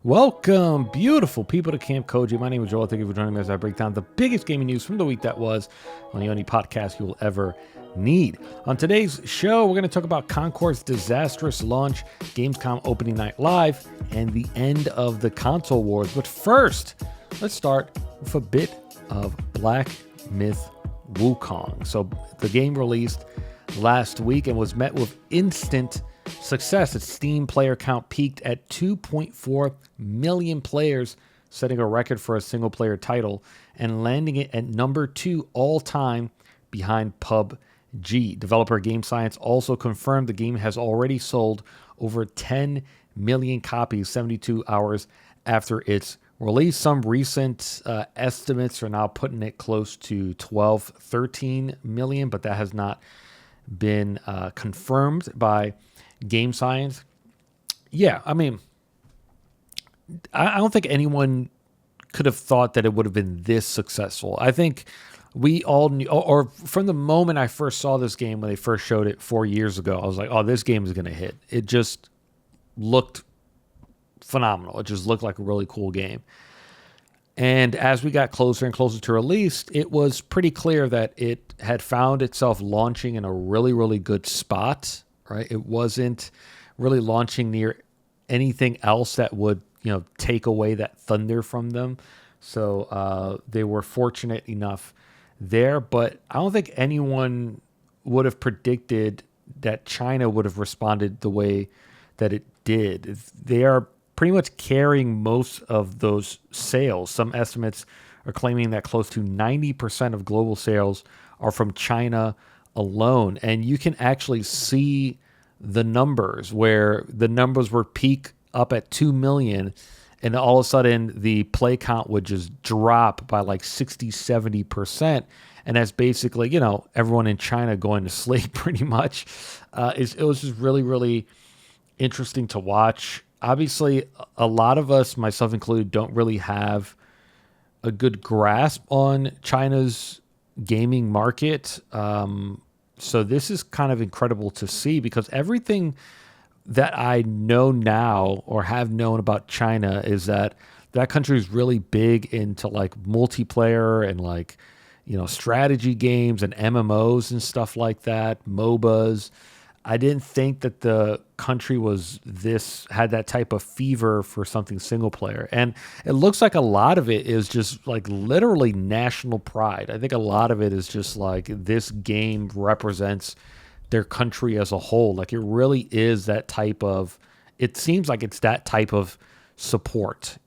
Welcome, beautiful people, to Camp Koji. My name is Joel. Thank you for joining me as I break down the biggest gaming news from the week that was on the only podcast you will ever need. On today's show, we're going to talk about Concord's Disastrous launch, Gamescom opening night live, and the end of the console wars. But first, let's start with a bit of Black Myth Wukong. So the game released last week and was met with instant success. Its Steam player count peaked at 2.4 million players, setting a record for a single player title and landing it at number 2 all time behind PUBG. Developer Game Science also confirmed the game has already sold over 10 million copies 72 hours after its release. Some recent estimates are now putting it close to 12, 13 million, but that has not been confirmed by Game Science. Yeah, I mean, I don't think anyone could have thought that it would have been this successful. I think we all knew, or from the moment I first saw this game when they first showed it 4 years ago, I was like, oh, this game is going to hit. It just looked phenomenal. It just looked like a really cool game. And as we got closer and closer to release, it was pretty clear that it had found itself launching in a really, really good spot. Right? It wasn't really launching near anything else that would, take away that thunder from them. So they were fortunate enough there, but I don't think anyone would have predicted that China would have responded the way that it did. They are pretty much carrying most of those sales. Some estimates are claiming that close to 90% of global sales are from China alone. And you can actually see the numbers where the numbers were peak up at 2 million and all of a sudden the play count would just drop by like 60, 70%. And that's basically, everyone in China going to sleep pretty much. It was just really, really interesting to watch. Obviously, a lot of us, myself included, don't really have a good grasp on China's gaming market. So this is kind of incredible to see because everything that I know now or have known about China is that country is really big into like multiplayer and like, strategy games and MMOs and stuff like that, MOBAs. I didn't think that the country had that type of fever for something single player. And it looks like a lot of it is just like literally national pride. I think a lot of it is just like this game represents their country as a whole. Like it really is that type of, it seems like it's that type of support,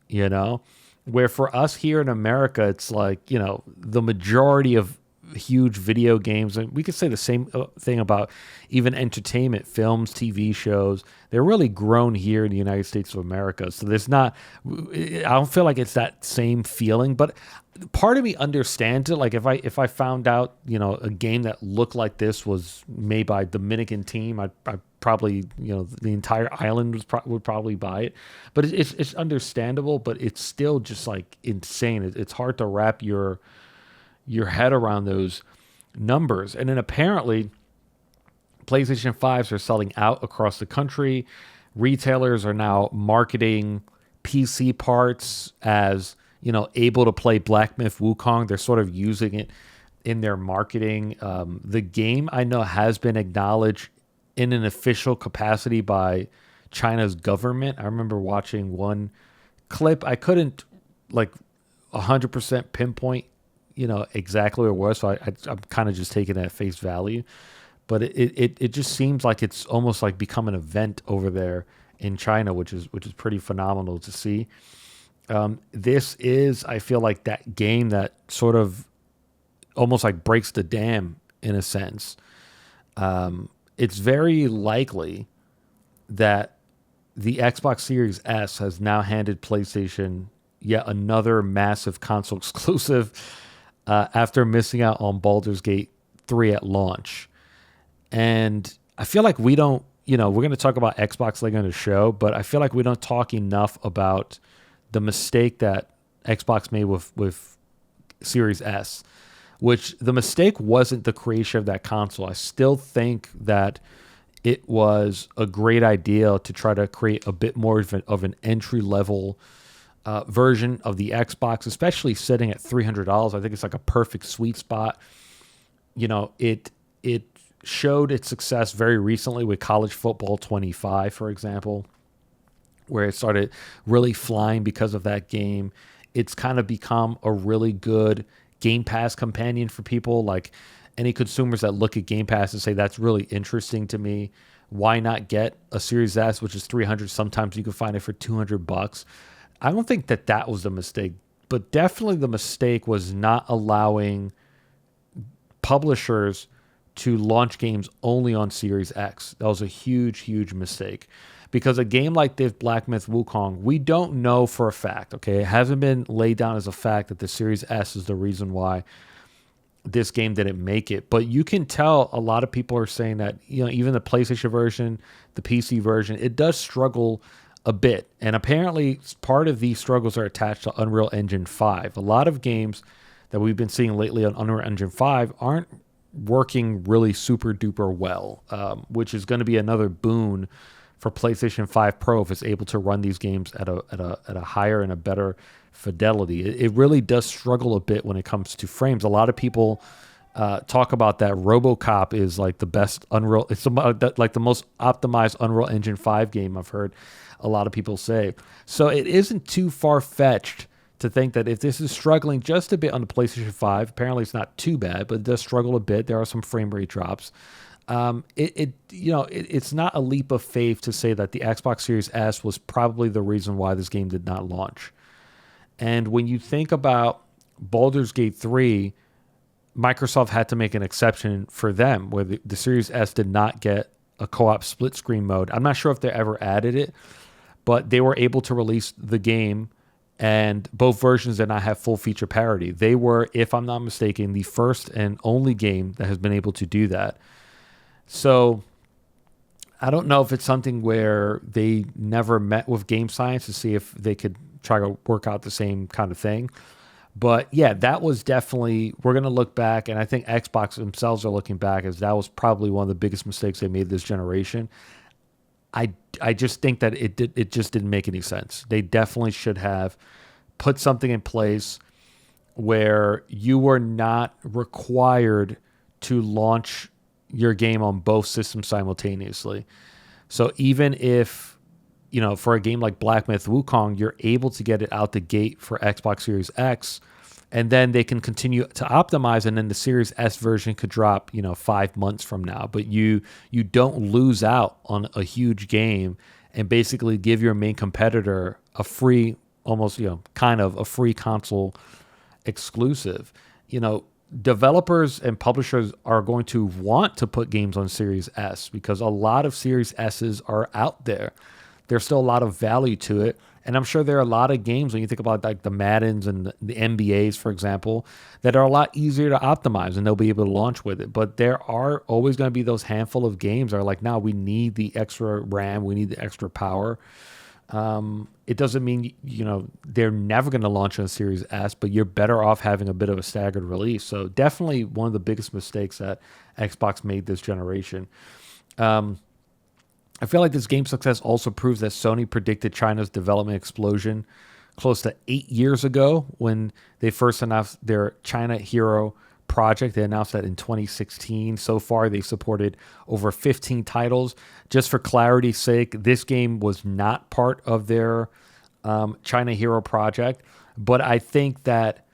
where for us here in America, it's like, the majority of huge video games, and we could say the same thing about even entertainment, films, TV shows. They're really grown here in the United States of America. So I don't feel like it's that same feeling, but part of me understands it. Like if I found out, a game that looked like this was made by a Dominican team, I probably, the entire island would probably buy it. But it's understandable, but it's still just like insane. It's hard to wrap your head around those numbers. And then apparently PlayStation 5s are selling out across the country. Retailers are now marketing PC parts as, able to play Black Myth Wukong. They're sort of using it in their marketing. The game, I know, has been acknowledged in an official capacity by China's government. I remember watching one clip. I couldn't 100% pinpoint exactly where it was. So I'm kind of just taking it at face value, but it just seems like it's almost like become an event over there in China, which is pretty phenomenal to see. This is, I feel like, that game that sort of almost like breaks the dam in a sense. It's very likely that the Xbox Series S has now handed PlayStation yet another massive console exclusive after missing out on Baldur's Gate 3 at launch. And I feel like we don't, we're going to talk about Xbox later in the show, but I feel like we don't talk enough about the mistake that Xbox made with Series S, which the mistake wasn't the creation of that console. I still think that it was a great idea to try to create a bit more of an entry level version of the Xbox, especially sitting at $300. I think it's like a perfect sweet spot. You know, it showed its success very recently with College Football 25, for example, where it started really flying because of that game. It's kind of become a really good Game Pass companion for people. Like any consumers that look at Game Pass and say, that's really interesting to me, why not get a Series S, which is $300? Sometimes you can find it for $200. I don't think that was the mistake, but definitely the mistake was not allowing publishers to launch games only on Series X. That was a huge, huge mistake. Because a game like this, Black Myth Wukong, we don't know for a fact, okay? It hasn't been laid down as a fact that the Series S is the reason why this game didn't make it. But you can tell a lot of people are saying that, you know, even the PlayStation version, the PC version, it does struggle a bit. And apparently part of these struggles are attached to Unreal Engine 5. A lot of games that we've been seeing lately on Unreal Engine 5 aren't working really super duper well, which is going to be another boon for PlayStation 5 Pro if it's able to run these games at a higher and a better fidelity. It really does struggle a bit when it comes to frames. A lot of people talk about that RoboCop is like the best Unreal. It's like the most optimized Unreal Engine 5 game I've heard a lot of people say. So it isn't too far-fetched to think that if this is struggling just a bit on the PlayStation 5, apparently it's not too bad, but it does struggle a bit. There are some frame rate drops. It's not a leap of faith to say that the Xbox Series S was probably the reason why this game did not launch. And when you think about Baldur's Gate 3, Microsoft had to make an exception for them, where the Series S did not get a co-op split screen mode. I'm not sure if they ever added it, but they were able to release the game, and both versions did not have full feature parity. They were, if I'm not mistaken, the first and only game that has been able to do that. So I don't know if it's something where they never met with Game Science to see if they could try to work out the same kind of thing. But yeah, that was definitely, we're going to look back, and I think Xbox themselves are looking back as that was probably one of the biggest mistakes they made this generation. I just think that it just didn't make any sense. They definitely should have put something in place where you were not required to launch your game on both systems simultaneously. So even if, you know, for a game like Black Myth Wukong, you're able to get it out the gate for Xbox Series X, and then they can continue to optimize, and then the Series S version could drop, 5 months from now. But you don't lose out on a huge game and basically give your main competitor a free, almost, kind of a free console exclusive. Developers and publishers are going to want to put games on Series S because a lot of Series S's are out there. There's still a lot of value to it. And I'm sure there are a lot of games, when you think about like the Maddens and the NBAs, for example, that are a lot easier to optimize and they'll be able to launch with it. But there are always going to be those handful of games that are like, now we need the extra RAM, we need the extra power. It doesn't mean, they're never going to launch on Series S, but you're better off having a bit of a staggered release. So definitely one of the biggest mistakes that Xbox made this generation. I feel like this game's success also proves that Sony predicted China's development explosion close to 8 years ago when they first announced their China Hero project. They announced that in 2016. So far, they've supported over 15 titles. Just for clarity's sake, this game was not part of their China Hero project, but I think that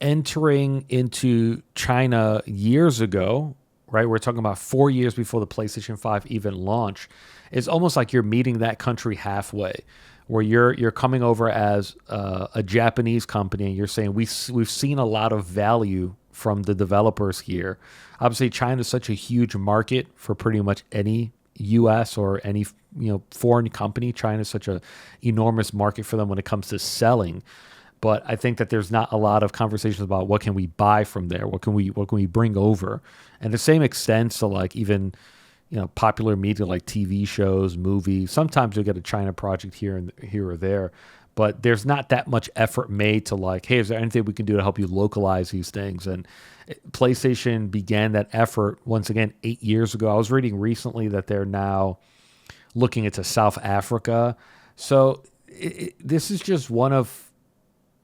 entering into China years ago, right, we're talking about 4 years before the PlayStation 5 even launched, it's almost like you're meeting that country halfway, where you're coming over as a Japanese company and you're saying we've seen a lot of value from the developers here. Obviously, China is such a huge market for pretty much any U.S. or any foreign company. China is such an enormous market for them when it comes to selling. But I think that there's not a lot of conversations about what can we buy from there, what can we bring over, and the same extends to like even popular media like TV shows, movies. Sometimes you'll get a China project here or there, but there's not that much effort made to like, hey, is there anything we can do to help you localize these things? And PlayStation began that effort once again 8 years ago. I was reading recently that they're now looking into South Africa. So this is just one of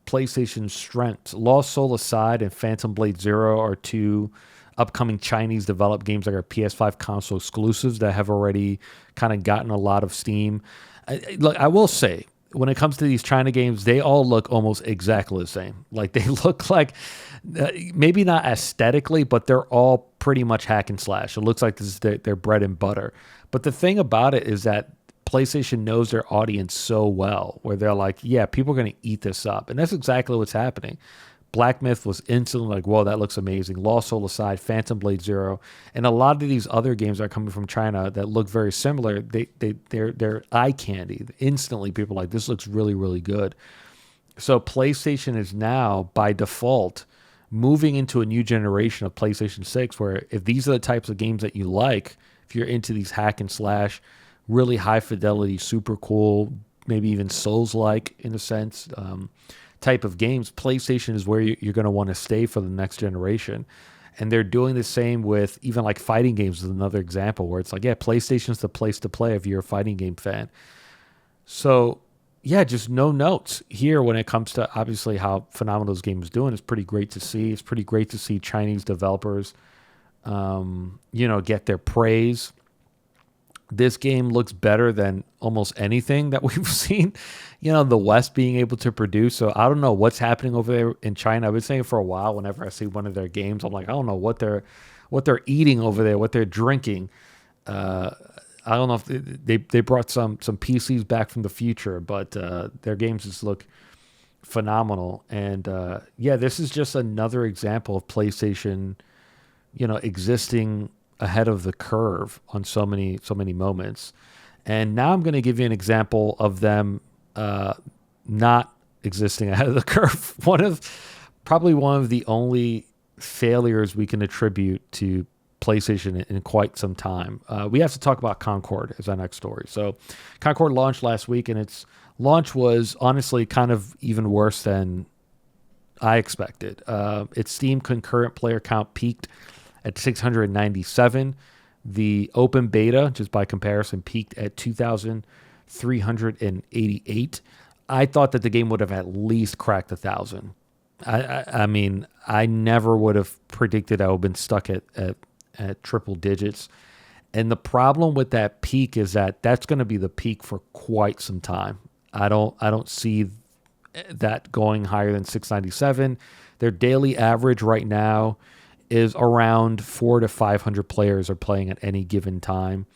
PlayStation's strengths. Lost Soul aside and Phantom Blade Zero are two upcoming Chinese developed games that are PS5 console exclusives that have already kind of gotten a lot of steam. Look, I will say, when it comes to these China games, they all look almost exactly the same. Like they look like, maybe not aesthetically, but they're all pretty much hack and slash. It looks like this is their bread and butter. But the thing about it is that PlayStation knows their audience so well, where they're like, yeah, people are going to eat this up. And that's exactly what's happening. Black Myth was instantly like, whoa, that looks amazing. Lost Soul aside, Phantom Blade Zero, and a lot of these other games that are coming from China that look very similar, they're eye candy. Instantly, people are like, this looks really, really good. So PlayStation is now, by default, moving into a new generation of PlayStation 6, where if these are the types of games that you like, if you're into these hack and slash, really high fidelity, super cool, maybe even Souls-like in a sense, type of games, PlayStation is where you're going to want to stay for the next generation. And they're doing the same with even like fighting games is another example where it's like, yeah, PlayStation's the place to play if you're a fighting game fan. So yeah, just no notes here when it comes to obviously how phenomenal this game is doing. It's pretty great to see. It's pretty great to see Chinese developers, get their praise. This game looks better than almost anything that we've seen, the West being able to produce. So I don't know what's happening over there in China. I've been saying it for a while. Whenever I see one of their games, I'm like, I don't know what they're eating over there, what they're drinking. I don't know if they brought some PCs back from the future, but their games just look phenomenal. And this is just another example of PlayStation, existing ahead of the curve on so many moments. And now I'm going to give you an example of them not existing ahead of the curve. Probably one of the only failures we can attribute to PlayStation in quite some time. We have to talk about Concord as our next story. So Concord launched last week, and its launch was honestly kind of even worse than I expected. Its Steam concurrent player count peaked at 697. The open beta, just by comparison, peaked at 2,388. I thought that the game would have at least cracked 1,000. I mean, I never would have predicted I would have been stuck at triple digits. And the problem with that peak is that that's going to be the peak for quite some time. I don't see that going higher than 697. Their daily average right now is around 400 to 500 players are playing at any given time.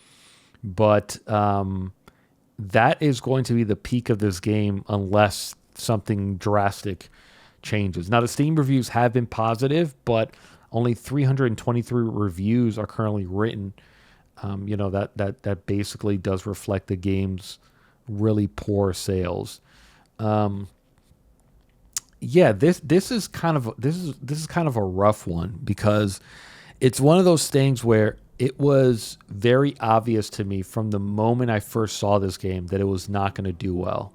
But that is going to be the peak of this game unless something drastic changes. Now, the Steam reviews have been positive, but only 323 reviews are currently written. That basically does reflect the game's really poor sales. This is kind of a rough one because it's one of those things where it was very obvious to me from the moment I first saw this game that it was not going to do well.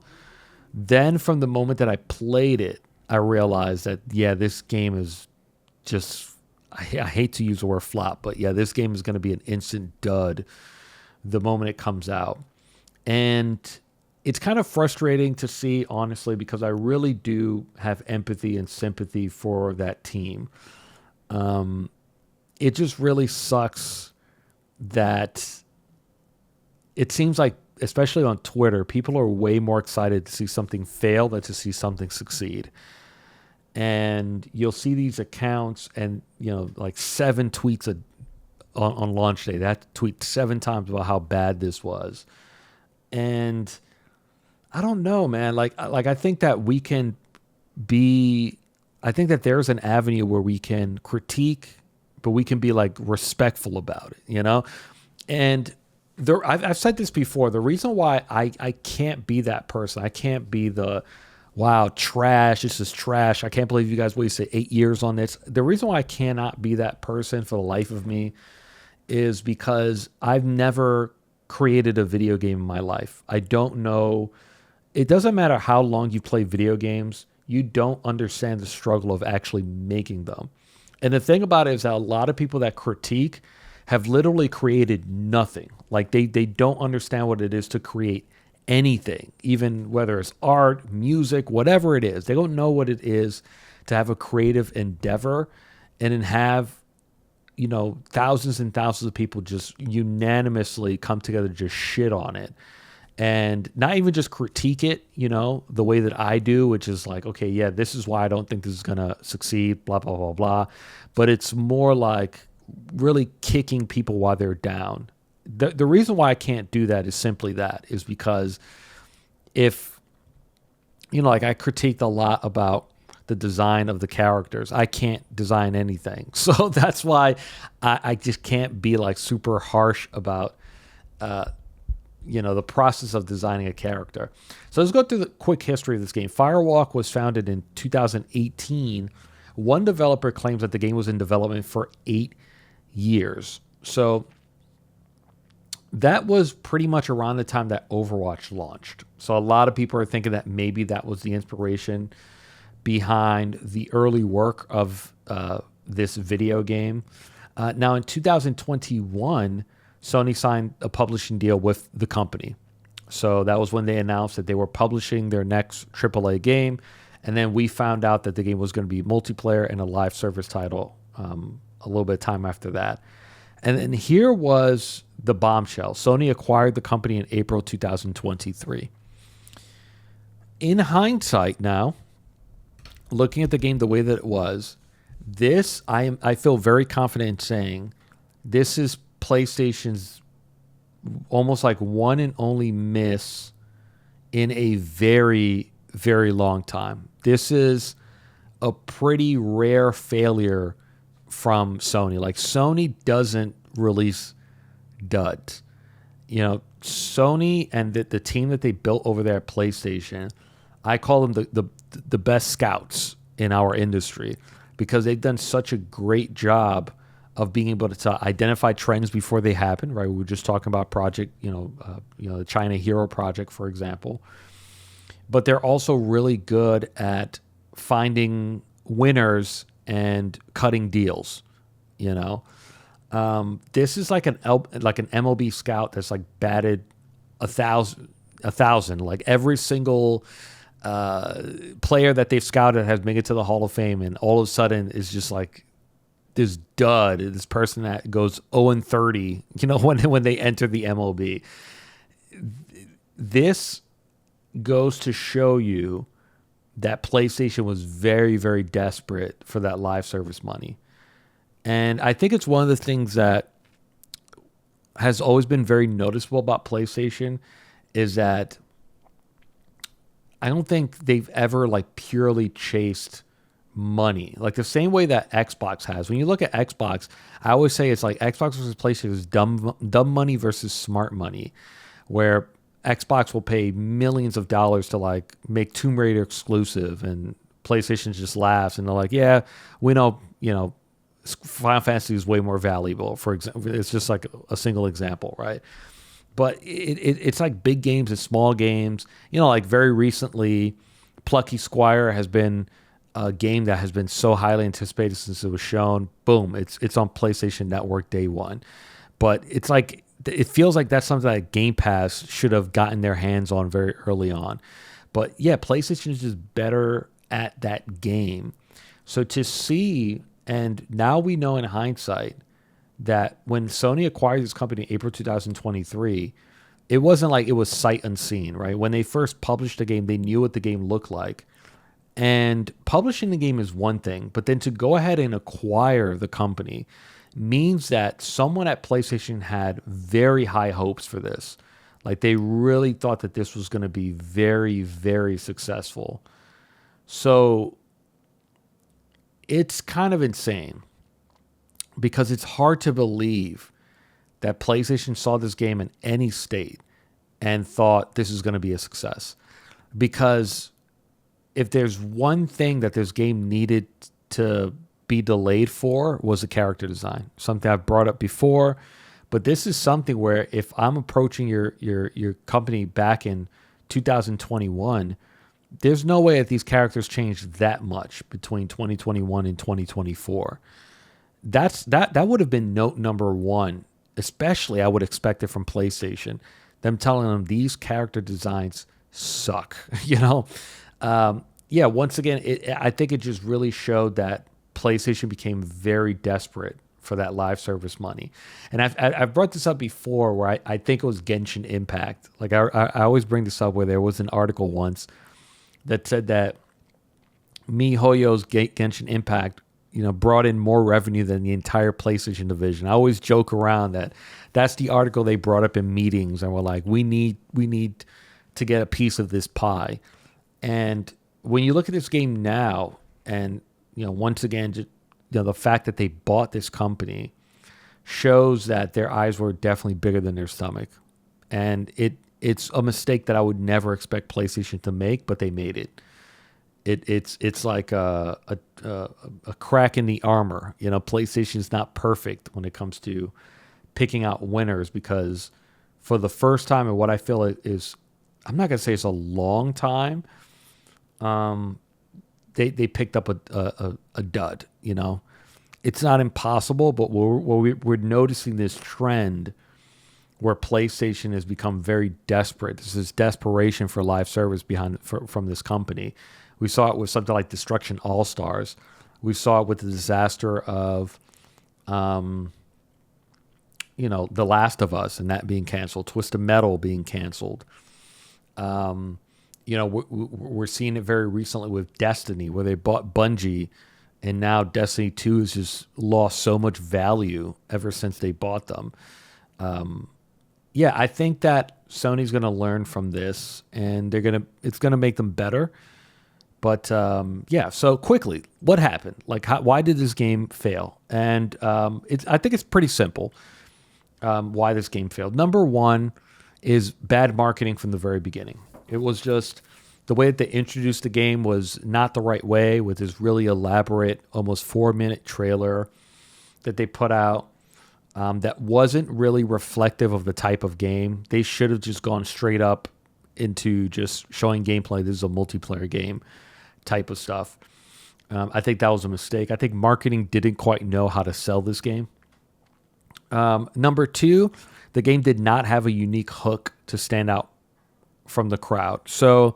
Then from the moment that I played it, I realized that, this game is just, I hate to use the word flop, but this game is going to be an instant dud the moment it comes out. And it's kind of frustrating to see, honestly, because I really do have empathy and sympathy for that team. It just really sucks that it seems like, especially on Twitter, people are way more excited to see something fail than to see something succeed. And you'll see these accounts and, like 7 tweets on launch day. That tweet 7 times about how bad this was. And I don't know, man. Like I think that we can I think that there's an avenue where we can critique, but we can be like respectful about it, And I've said this before. The reason why I can't be that person, I can't be the, wow, trash, this is trash, I can't believe you guys wasted 8 years on this. The reason why I cannot be that person for the life of me is because I've never created a video game in my life. I don't know it doesn't matter how long you play video games, you don't understand the struggle of actually making them. And the thing about it is that a lot of people that critique have literally created nothing. Like they don't understand what it is to create anything, even whether it's art, music, whatever it is. They don't know what it is to have a creative endeavor and then have, thousands and thousands of people just unanimously come together to just shit on it. And not even just critique it, the way that I do, which is like, okay, yeah, this is why I don't think this is going to succeed, blah, blah, blah, blah. But it's more like really kicking people while they're down. The reason why I can't do that is simply that, is because if, like I critiqued a lot about the design of the characters. I can't design anything. So that's why I just can't be like super harsh about, the process of designing a character. So let's go through the quick history of this game. Firewalk was founded in 2018. One developer claims that the game was in development for 8 years. So that was pretty much around the time that Overwatch launched. So a lot of people are thinking that maybe that was the inspiration behind the early work of this video game. Now in 2021, Sony signed a publishing deal with the company. So that was when they announced that they were publishing their next AAA game. And then we found out that the game was going to be multiplayer and a live service title a little bit of time after that. And then here was the bombshell. Sony acquired the company in April 2023. In hindsight now, looking at the game the way that it was, this I feel very confident in saying this is PlayStation's almost like one and only miss in a very, very long time. This is a pretty rare failure from Sony. Like Sony doesn't release duds. Sony and the team that they built over there at PlayStation, I call them the best scouts in our industry because they've done such a great job of being able to identify trends before they happen, right? We were just talking about project, the China Hero project, for example. But they're also really good at finding winners and cutting deals, This is like an MLB scout that's like batted 1,000. Like every single player that they've scouted has made it to the Hall of Fame, and all of a sudden is just like this dud, this person that goes 0-30, when they enter the MLB. This goes to show you that PlayStation was very, very desperate for that live service money. And I think it's one of the things that has always been very noticeable about PlayStation is that I don't think they've ever like purely chased money, like the same way that Xbox has. When you look at Xbox, I always say it's like Xbox versus PlayStation is dumb money versus smart money, where Xbox will pay millions of dollars to like make Tomb Raider exclusive, and PlayStation just laughs and they're like, yeah, we know, Final Fantasy is way more valuable. For example, it's just like a single example, right? But it's like big games and small games. Like very recently, Plucky Squire has been a game that has been so highly anticipated since it was shown. Boom, it's on PlayStation Network day one. But it's like it feels like that's something that Game Pass should have gotten their hands on very early on. But yeah, PlayStation is just better at that game. So to see, and now we know in hindsight that when Sony acquired this company in April 2023, it wasn't like it was sight unseen, right? When they first published the game, they knew what the game looked like. And publishing the game is one thing, but then to go ahead and acquire the company means that someone at PlayStation had very high hopes for this. Like they really thought that this was going to be very, very successful. So it's kind of insane because it's hard to believe that PlayStation saw this game in any state and thought this is going to be a success. Because if there's one thing that this game needed to be delayed for was the character design, something I've brought up before. But this is something where if I'm approaching your company back in 2021, there's no way that these characters changed that much between 2021 and 2024. That would have been note number one, especially I would expect it from PlayStation. Them telling them these character designs suck, Yeah, once again, I think it just really showed that PlayStation became very desperate for that live service money. And I've brought this up before where I think it was Genshin Impact. Like I always bring this up where there was an article once that said that MiHoYo's Genshin Impact, brought in more revenue than the entire PlayStation division. I always joke around that's the article they brought up in meetings, and we're like, we need to get a piece of this pie. And when you look at this game now, and once again, just, the fact that they bought this company shows that their eyes were definitely bigger than their stomach, and it's a mistake that I would never expect PlayStation to make, but they made it. It's like a crack in the armor. PlayStation's not perfect when it comes to picking out winners, because for the first time in what I feel is, I'm not gonna say it's a long time, they picked up a dud. It's not impossible, but we're noticing this trend where PlayStation has become very desperate. This is desperation for live service from this company. We saw it with something like Destruction All-Stars. We saw it with the disaster of, The Last of Us and that being canceled, Twisted Metal being canceled. We're seeing it very recently with Destiny, where they bought Bungie, and now Destiny 2 has just lost so much value ever since they bought them. I think that Sony's going to learn from this, and it's going to make them better. But so quickly, what happened? Like, why did this game fail? And I think it's pretty simple why this game failed. Number one is bad marketing from the very beginning. It was just the way that they introduced the game was not the right way, with this really elaborate, almost 4-minute trailer that they put out that wasn't really reflective of the type of game. They should have just gone straight up into just showing gameplay. This is a multiplayer game type of stuff. I think that was a mistake. I think marketing didn't quite know how to sell this game. Number two, the game did not have a unique hook to stand out from the crowd. So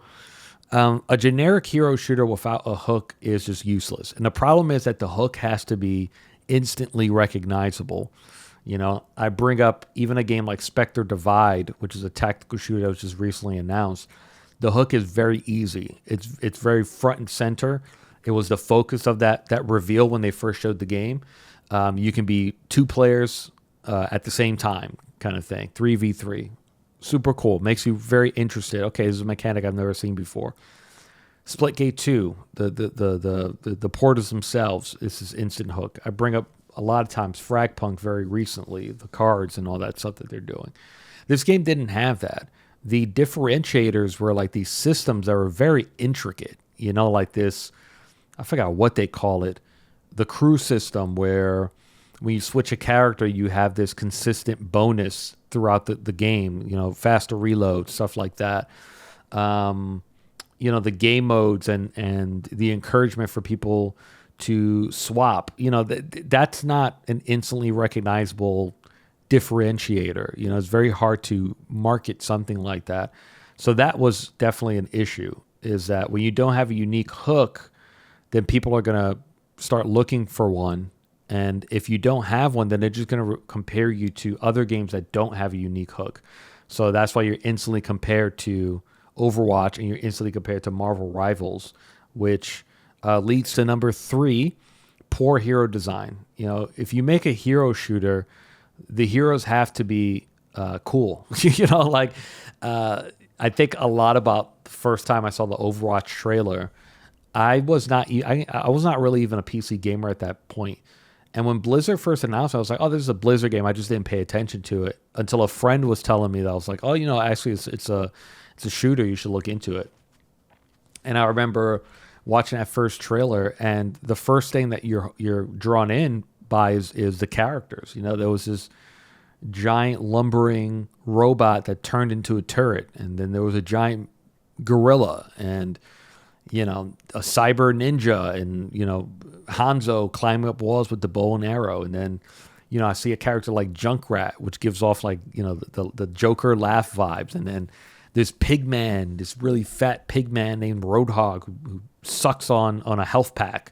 a generic hero shooter without a hook is just useless. And the problem is that the hook has to be instantly recognizable. I bring up even a game like Spectre Divide, which is a tactical shooter that was just recently announced. The hook is very easy. It's very front and center. It was the focus of that reveal when they first showed the game. You can be 2 players at the same time, kind of thing. 3v3. Super cool. Makes you very interested. Okay, this is a mechanic I've never seen before. Splitgate 2, the porters themselves, this is instant hook. I bring up a lot of times Fragpunk very recently, the cards and all that stuff that they're doing. This game didn't have that. The differentiators were like these systems that were very intricate, like this, I forgot what they call it, the crew system, where when you switch a character, you have this consistent bonus throughout the game, faster reload, stuff like that. The game modes and the encouragement for people to swap, that's not an instantly recognizable differentiator. It's very hard to market something like that. So that was definitely an issue, is that when you don't have a unique hook, then people are going to start looking for one. And if you don't have one, then they're just going to compare you to other games that don't have a unique hook. So that's why you're instantly compared to Overwatch, and you're instantly compared to Marvel Rivals, which leads to number 3, poor hero design. If you make a hero shooter, the heroes have to be cool. I think a lot about the first time I saw the Overwatch trailer. I was not really even a PC gamer at that point. And when Blizzard first announced it, I was like, oh, this is a Blizzard game. I just didn't pay attention to it until a friend was telling me that. I was like, oh, actually it's a shooter. You should look into it. And I remember watching that first trailer, and the first thing that you're drawn in by is the characters. There was this giant lumbering robot that turned into a turret, and then there was a giant gorilla and, a cyber ninja and, Hanzo climbing up walls with the bow and arrow. And then, I see a character like Junkrat, which gives off like, the Joker laugh vibes. And then this pig man, this really fat pig man named Roadhog who sucks on a health pack.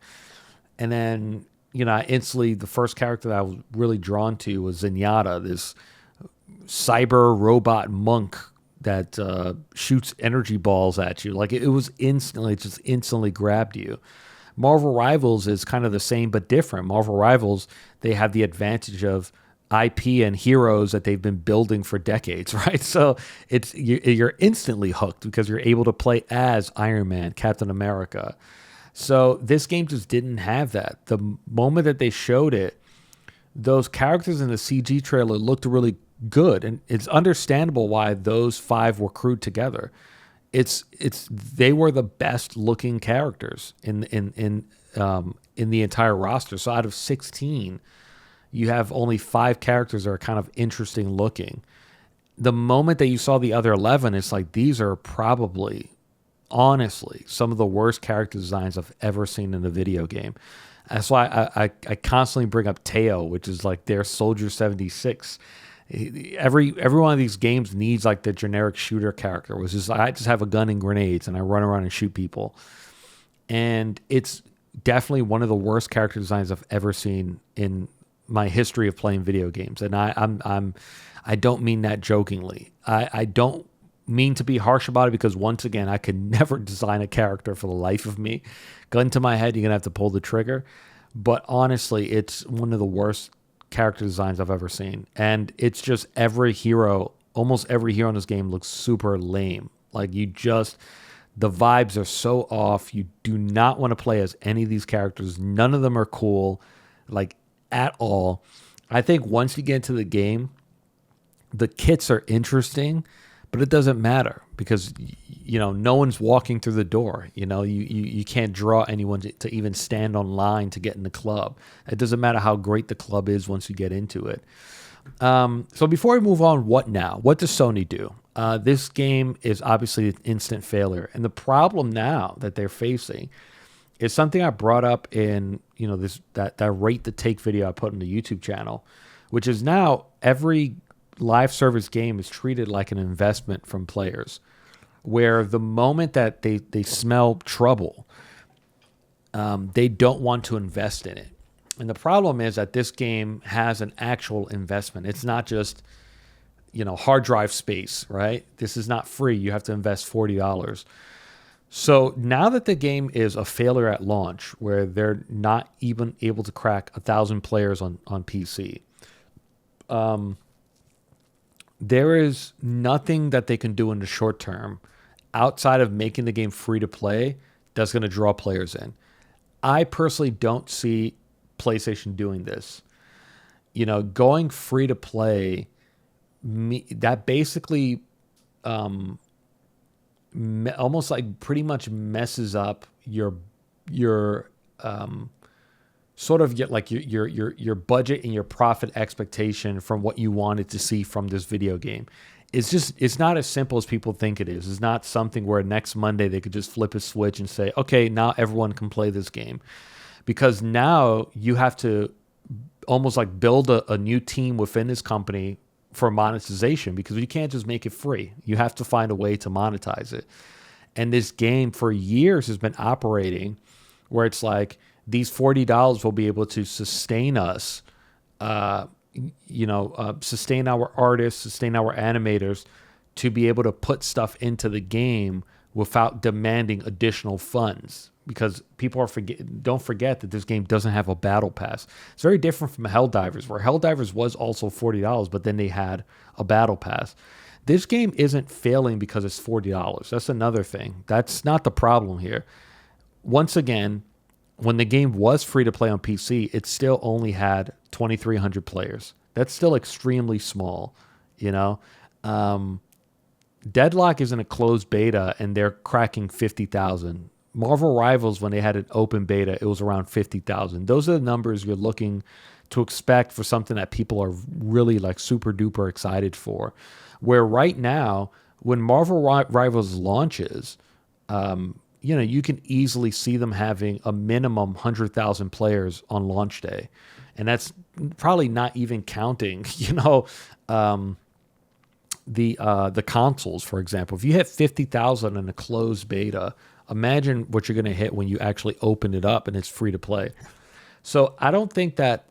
And then, instantly the first character that I was really drawn to was Zenyatta, this cyber robot monk that shoots energy balls at you. Like it just instantly grabbed you. Marvel Rivals is kind of the same but different. Marvel Rivals, they have the advantage of IP and heroes that they've been building for decades, right? So you're instantly hooked because you're able to play as Iron Man, Captain America. So this game just didn't have that. The moment that they showed it, those characters in the CG trailer looked really good, and it's understandable why those 5 were crewed together. They were the best looking characters in the entire roster. So out of 16, you have only 5 characters that are kind of interesting looking. The moment that you saw the other 11, it's like these are probably, honestly, some of the worst character designs I've ever seen in a video game. That's why I constantly bring up Teo, which is like their Soldier 76. Every one of these games needs like the generic shooter character, which is I just have a gun and grenades and I run around and shoot people. And it's definitely one of the worst character designs I've ever seen in my history of playing video games. And I don't mean that jokingly. I don't mean to be harsh about it because once again, I could never design a character for the life of me. Gun to my head, you're gonna have to pull the trigger. But honestly, it's one of the worst character designs I've ever seen. And it's just almost every hero in this game looks super lame. Like the vibes are so off. You do not want to play as any of these characters. None of them are cool, like at all. I think once you get into the game, the kits are interesting, but it doesn't matter because, no one's walking through the door. You can't draw anyone to even stand on line to get in the club. It doesn't matter how great the club is once you get into it. So before we move on, what now? What does Sony do? This game is obviously an instant failure. And the problem now that they're facing is something I brought up in, that Rate the Take video I put on the YouTube channel, which is now every live service game is treated like an investment from players, where the moment that they smell trouble, they don't want to invest in it. And the problem is that this game has an actual investment. It's not just, hard drive space, right? This is not free. You have to invest $40. So now that the game is a failure at launch, where they're not even able to crack 1,000 players on PC, there is nothing that they can do in the short term outside of making the game free to play that's going to draw players in. I personally don't see PlayStation doing this. Going free to play, that basically almost like pretty much messes up your sort of your budget and your profit expectation from what you wanted to see from this video game. It's not as simple as people think it is. It's not something where next Monday they could just flip a switch and say, okay, now everyone can play this game. Because now you have to almost like build a new team within this company for monetization, because you can't just make it free. You have to find a way to monetize it. And this game for years has been operating where it's like, these $40 will be able to sustain us, sustain our artists, sustain our animators, to be able to put stuff into the game without demanding additional funds. Because people don't forget that this game doesn't have a battle pass. It's very different from Helldivers, where Helldivers was also $40, but then they had a battle pass. This game isn't failing because it's $40. That's another thing. That's not the problem here. Once again, when the game was free to play on PC, it still only had 2,300 players. That's still extremely small, Deadlock is in a closed beta, and they're cracking 50,000. Marvel Rivals, when they had an open beta, it was around 50,000. Those are the numbers you're looking to expect for something that people are really like super duper excited for. Where right now, when Marvel Rivals launches, you can easily see them having a minimum 100,000 players on launch day. And that's probably not even counting, the consoles, for example. If you hit 50,000 in a closed beta, imagine what you're going to hit when you actually open it up and it's free to play. So I don't think that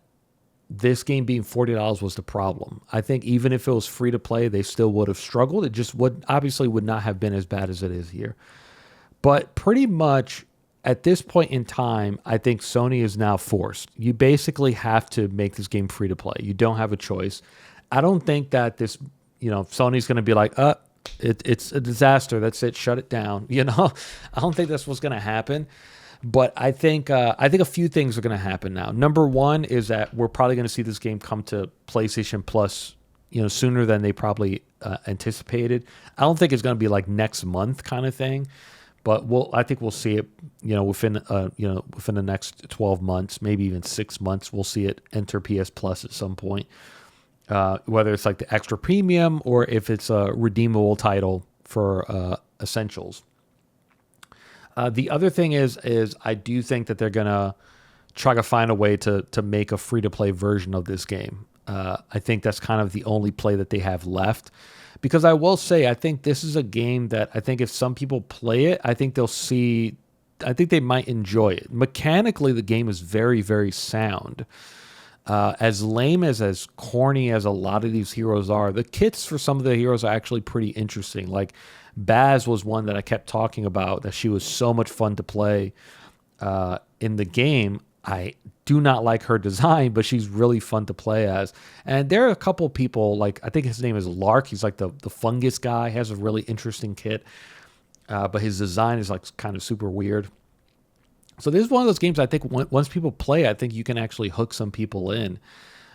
this game being $40 was the problem. I think even if it was free to play, they still would have struggled. It just would not have been as bad as it is here. But pretty much at this point in time, I think Sony is now forced. You basically have to make this game free to play. You don't have a choice. I don't think that this, Sony's going to be like, it's a disaster. That's it. Shut it down. I don't think that's what's going to happen. But I think a few things are going to happen now. Number one is that we're probably going to see this game come to PlayStation Plus, sooner than they probably anticipated. I don't think it's going to be like next month kind of thing. But I think we'll see it, within the next 12 months, maybe even 6 months. We'll see it enter PS Plus at some point, whether it's like the extra premium or if it's a redeemable title for Essentials. The other thing is I do think that they're gonna try to find a way to make a free to play version of this game. I think that's kind of the only play that they have left. Because I will say, I think this is a game that I think if some people play it, I think they might enjoy it. Mechanically, the game is very, very sound. As lame as corny as a lot of these heroes are, the kits for some of the heroes are actually pretty interesting. Like Baz was one that I kept talking about, that she was so much fun to play in the game. I do not like her design, but she's really fun to play as. And there are a couple people, like I think his name is Lark. He's like the fungus guy. He has a really interesting kit, but his design is like kind of super weird. So this is one of those games I think once people play, I think you can actually hook some people in.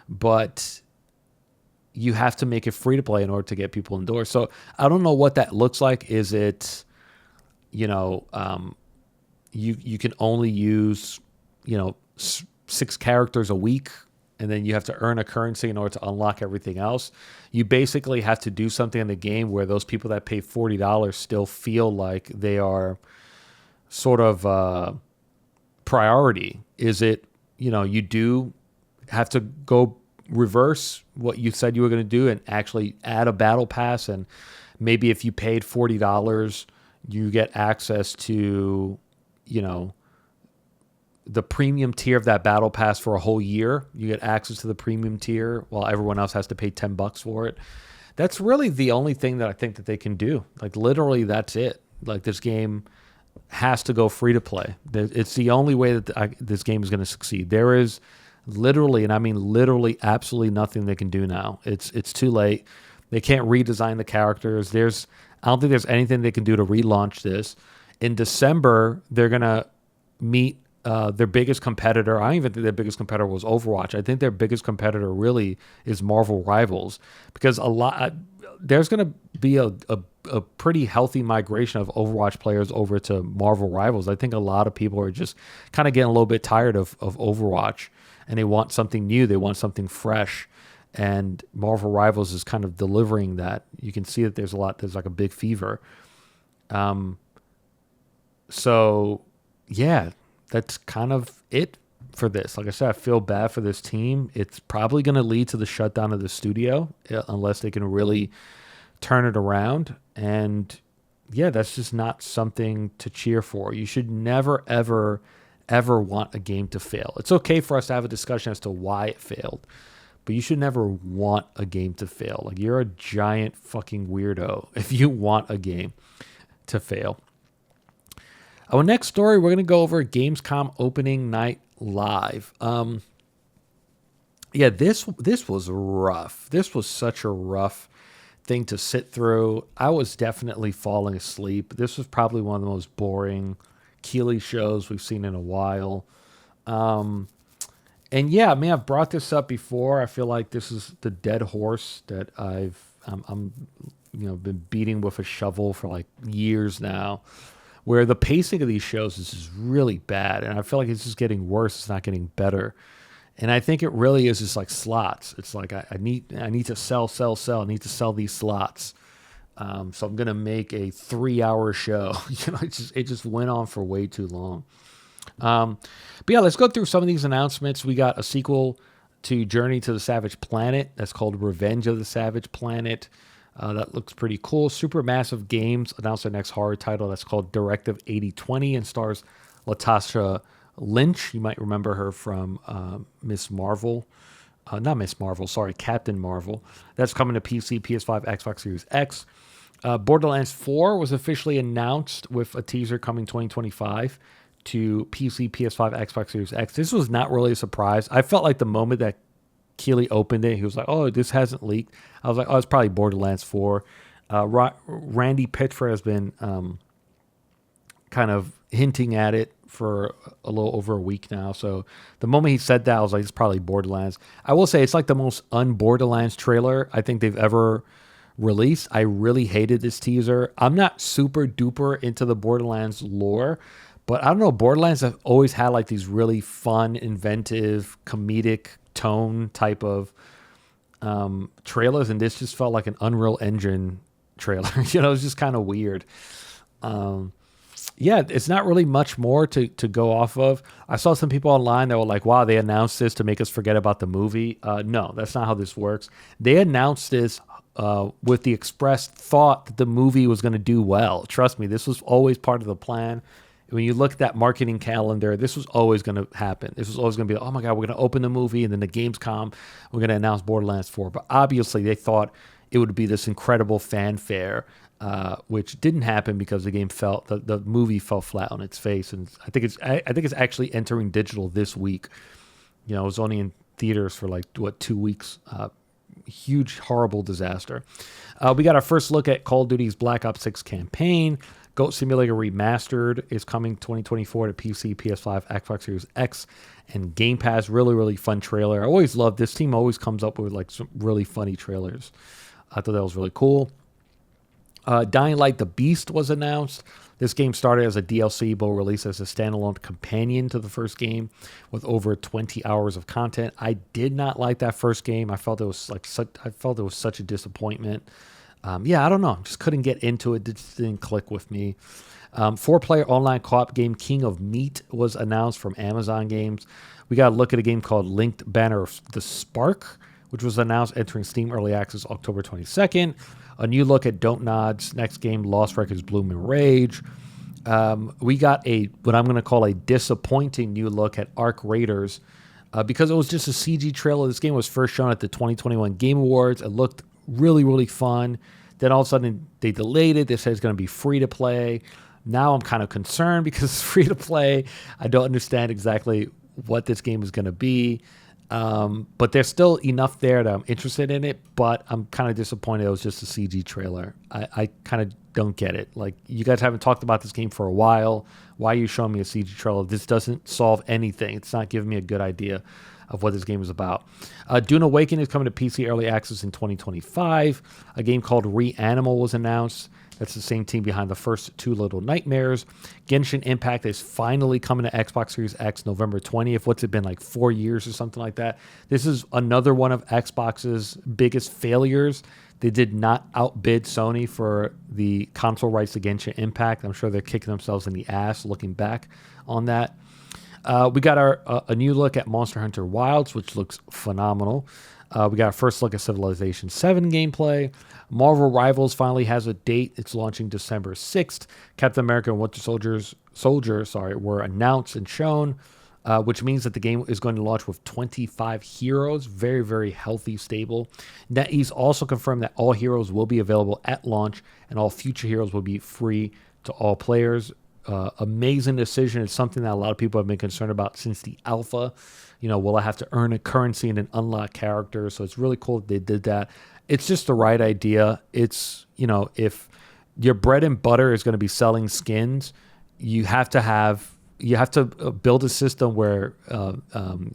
But you have to make it free to play in order to get people indoors. So I don't know what that looks like. Is it, you can only use 6 characters a week, and then you have to earn a currency in order to unlock everything else. You basically have to do something in the game where those people that pay $40 still feel like they are sort of priority. Is it, you do have to go reverse what you said you were going to do and actually add a battle pass, and maybe if you paid $40, you get access to, the premium tier of that battle pass for a whole year. You get access to the premium tier while everyone else has to pay $10 for it. That's really the only thing that I think that they can do. Like literally that's it. Like this game has to go free to play. It's the only way that this game is going to succeed. There is literally, and I mean literally, absolutely nothing they can do now. It's too late. They can't redesign the characters. I don't think there's anything they can do to relaunch this. In December, they're going to meet their biggest competitor. I don't even think their biggest competitor was Overwatch. I think their biggest competitor really is Marvel Rivals, because there's going to be a pretty healthy migration of Overwatch players over to Marvel Rivals. I think a lot of people are just kind of getting a little bit tired of Overwatch, and they want something new. They want something fresh, and Marvel Rivals is kind of delivering that. You can see that there's like a big fever. So yeah, that's kind of it for this. Like I said, I feel bad for this team. It's probably going to lead to the shutdown of the studio unless they can really turn it around. And yeah, that's just not something to cheer for. You should never, ever, ever want a game to fail. It's okay for us to have a discussion as to why it failed, but you should never want a game to fail. Like, you're a giant fucking weirdo if you want a game to fail. Our next story, we're going to go over Gamescom opening night live. Yeah, this was rough. This was such a rough thing to sit through. I was definitely falling asleep. This was probably one of the most boring Keighley shows we've seen in a while. And yeah, I mean, I've brought this up before. I feel like this is the dead horse that I'm been beating with a shovel for like years now, where the pacing of these shows is just really bad. And I feel like it's just getting worse. It's not getting better. And I think it really is just like slots. It's like I need to sell. I need to sell these slots. So I'm gonna make a 3-hour show. It just went on for way too long. But yeah, let's go through some of these announcements. We got a sequel to Journey to the Savage Planet that's called Revenge of the Savage Planet. That looks pretty cool. Supermassive Games announced their next horror title that's called Directive 8020 and stars Latasha Lynch. You might remember her from Miss Marvel. Not Miss Marvel, sorry, Captain Marvel. That's coming to PC, PS5, Xbox Series X. Borderlands 4 was officially announced with a teaser coming 2025 to PC, PS5, Xbox Series X. This was not really a surprise. I felt like the moment that Keeley opened it, he was like, oh, this hasn't leaked. I was like, oh, it's probably Borderlands 4. Randy Pitchford has been kind of hinting at it for a little over a week now. So the moment he said that, I was like, it's probably Borderlands. I will say it's like the most un-Borderlands trailer I think they've ever released. I really hated this teaser. I'm not super duper into the Borderlands lore, but I don't know, Borderlands have always had like these really fun, inventive, comedic tone type of trailers, and this just felt like an Unreal Engine trailer. It's just kind of weird. Yeah, it's not really much more to go off of. I saw some people online that were like, wow, they announced this to make us forget about the movie. No, that's not how this works. They announced this with the express thought that the movie was going to do well. Trust me, this was always part of the plan. When you look at that marketing calendar, this was always going to happen. This was always going to be, oh my God, we're going to open the movie, and then the Gamescom, we're going to announce Borderlands 4. But obviously, they thought it would be this incredible fanfare, which didn't happen because the movie fell flat on its face. And I think it's actually entering digital this week. It was only in theaters for 2 weeks. Huge, horrible disaster. We got our first look at Call of Duty's Black Ops 6 campaign. Goat Simulator Remastered is coming 2024 to PC, PS5, Xbox Series X, and Game Pass. Really, really fun trailer. I always love this team. Always comes up with some really funny trailers. I thought that was really cool. Dying Light: The Beast was announced. This game started as a DLC, but released as a standalone companion to the first game with over 20 hours of content. I did not like that first game. I felt it was such a disappointment. I don't know. Just couldn't get into it. It just didn't click with me. 4-player online co-op game King of Meat was announced from Amazon Games. We got a look at a game called Linked Banner of the Spark, which was announced entering Steam Early Access October 22nd. A new look at Don't Nod's next game, Lost Records Bloom and Rage. We got what I'm going to call a disappointing new look at Arc Raiders because it was just a CG trailer. This game was first shown at the 2021 Game Awards. It looked really, really fun. Then all of a sudden they delayed it. They said it's going to be free to play. Now I'm kind of concerned because it's free to play. I don't understand exactly what this game is going to be. But there's still enough there that I'm interested in it, but I'm kind of disappointed it was just a CG trailer. I kind of don't get it. Like, you guys haven't talked about this game for a while. Why are you showing me a CG trailer? This doesn't solve anything. It's not giving me a good idea of what this game is about. Dune Awakening is coming to PC Early Access in 2025. A game called Reanimal was announced. That's the same team behind the first two Little Nightmares. Genshin Impact is finally coming to Xbox Series X November 20th. What's it been, 4 years or something like that? This is another one of Xbox's biggest failures. They did not outbid Sony for the console rights to Genshin Impact. I'm sure they're kicking themselves in the ass looking back on that. We got a new look at Monster Hunter Wilds, which looks phenomenal. We got our first look at Civilization 7 gameplay. Marvel Rivals finally has a date. It's launching December 6th. Captain America and Winter Soldier were announced and shown, which means that the game is going to launch with 25 heroes. Very, very healthy, stable. NetEase also confirmed that all heroes will be available at launch, and all future heroes will be free to all players. Amazing decision. It's something that a lot of people have been concerned about since the alpha. Will I have to earn a currency and then unlock characters? So it's really cool that they did that. It's just the right idea. It's, if your bread and butter is going to be selling skins, you have to build a system where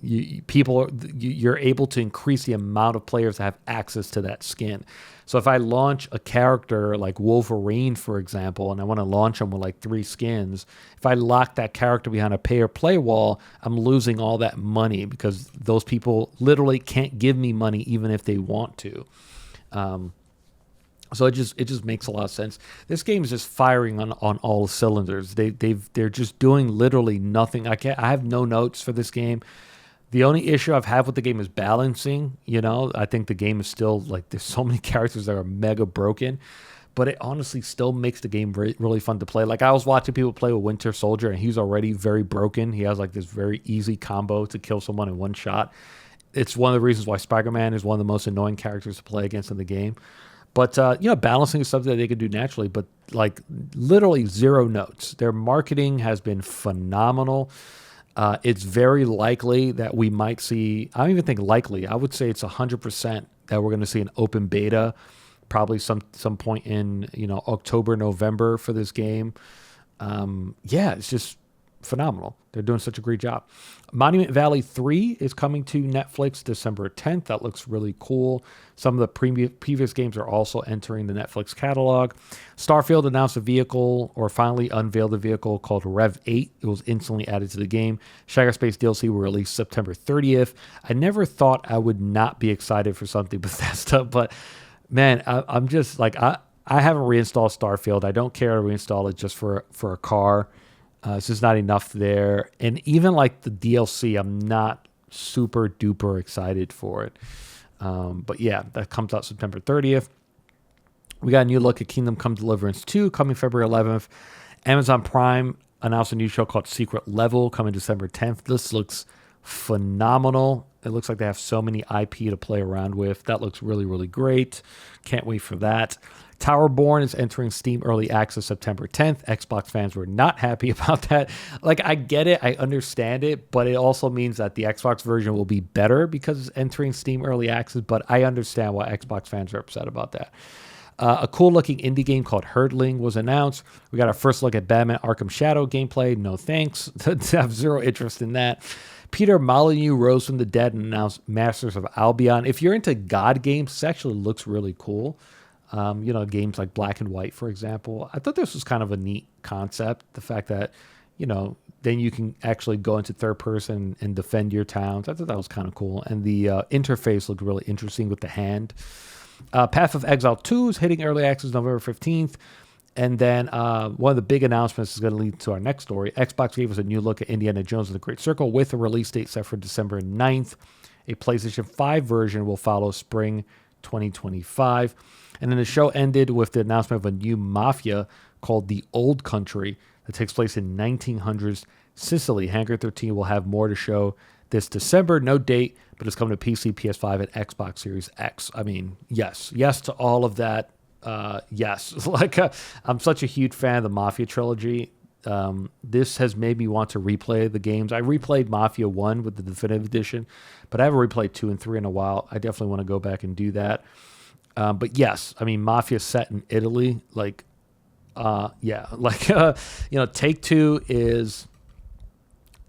you're able to increase the amount of players that have access to that skin. So if I launch a character like Wolverine, for example, and I want to launch him with 3 skins, if I lock that character behind a pay-or-play wall, I'm losing all that money because those people literally can't give me money even if they want to. So it just makes a lot of sense. This game is just firing on all cylinders. They're just doing literally nothing. I have no notes for this game. The only issue I've had with the game is balancing. I think the game is still like there's so many characters that are mega broken, but it honestly still makes the game really fun to play. Like I was watching people play with Winter Soldier, and he's already very broken. He has like this very easy combo to kill someone in one shot. It's one of the reasons why Spider-Man is one of the most annoying characters to play against in the game. But, balancing is something that they can do naturally, but like literally zero notes. Their marketing has been phenomenal. It's very likely that we might see, I don't even think likely, I would say it's 100% that we're going to see an open beta, probably some point in, October, November for this game. It's just phenomenal. They're doing such a great job. Monument Valley 3 is coming to Netflix December 10th. That looks really cool. Some of the previous games are also entering the Netflix catalog. Starfield announced a vehicle, or finally unveiled a vehicle called Rev 8. It was instantly added to the game. Shagger Space DLC will release September 30th. I never thought I would not be excited for something Bethesda, but man, I'm just like, I haven't reinstalled Starfield. I don't care to reinstall it just for a car. It's just not enough there. And even like the DLC, I'm not super duper excited for it. But yeah, that comes out September 30th. We got a new look at Kingdom Come Deliverance 2 coming February 11th. Amazon Prime announced a new show called Secret Level coming December 10th. This looks phenomenal. It looks like they have so many IP to play around with. That looks really, really great. Can't wait for that. Towerborn is entering Steam Early Access September 10th. Xbox fans were not happy about that. Like, I get it. I understand it. But it also means that the Xbox version will be better because it's entering Steam Early Access. But I understand why Xbox fans are upset about that. A cool-looking indie game called Herdling was announced. We got our first look at Batman Arkham Shadow gameplay. No thanks. I have zero interest in that. Peter Molyneux rose from the dead and announced Masters of Albion. If you're into God games, this actually looks really cool. Games like Black and White, for example. I thought this was kind of a neat concept. The fact that, then you can actually go into third person and defend your towns. I thought that was kind of cool. And the interface looked really interesting with the hand. Path of Exile 2 is hitting early access November 15th. And then one of the big announcements is going to lead to our next story. Xbox gave us a new look at Indiana Jones and the Great Circle with a release date set for December 9th. A PlayStation 5 version will follow spring 2025. And then the show ended with the announcement of a new mafia called The Old Country that takes place in 1900s Sicily. Hangar 13 will have more to show this December. No date, but it's coming to PC, PS5, and Xbox Series X. I mean, yes to all of that. Yes. I'm such a huge fan of the Mafia trilogy. This has made me want to replay the games. I replayed Mafia 1 with the Definitive Edition, but I haven't replayed 2 and 3 in a while. I definitely want to go back and do that. But yes, I mean, Mafia set in Italy, Take-Two is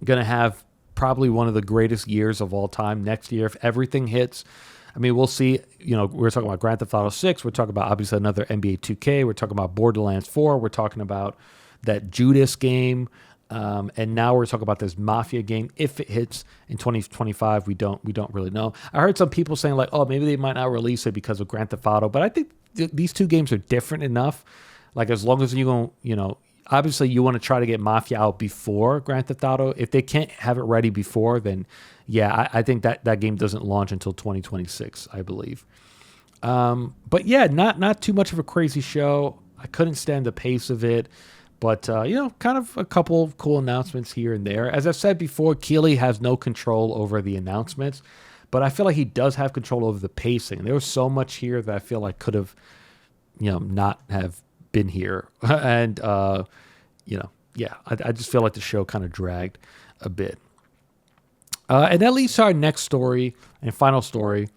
going to have probably one of the greatest years of all time next year if everything hits. I mean, we'll see. We're talking about Grand Theft Auto 6. We're talking about, obviously, another NBA 2K. We're talking about Borderlands 4. We're talking about that Judas game. And now we're talking about this Mafia game. If it hits in 2025, we don't really know. I heard some people saying like, oh, maybe they might not release it because of Grand Theft Auto. But I think these two games are different enough. Like, as long as obviously you want to try to get Mafia out before Grand Theft Auto. If they can't have it ready before, then yeah, I think that game doesn't launch until 2026, I believe. But yeah, not too much of a crazy show. I couldn't stand the pace of it. But, kind of a couple of cool announcements here and there. As I've said before, Keighley has no control over the announcements. But I feel like he does have control over the pacing. There was so much here that I feel like could have, not have been here. And, I just feel like the show kind of dragged a bit. And that leads to our next story and final story,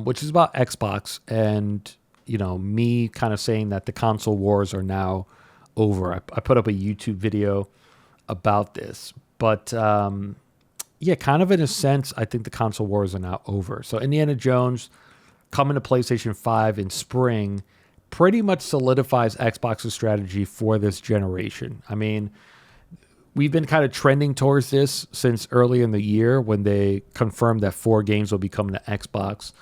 which is about Xbox and, me kind of saying that the console wars are now over. I put up a YouTube video about this, but kind of in a sense, I think the console wars are now over. So Indiana Jones coming to PlayStation 5 in spring pretty much solidifies Xbox's strategy for this generation. I mean, we've been kind of trending towards this since early in the year when they confirmed that 4 games will be coming to Xbox.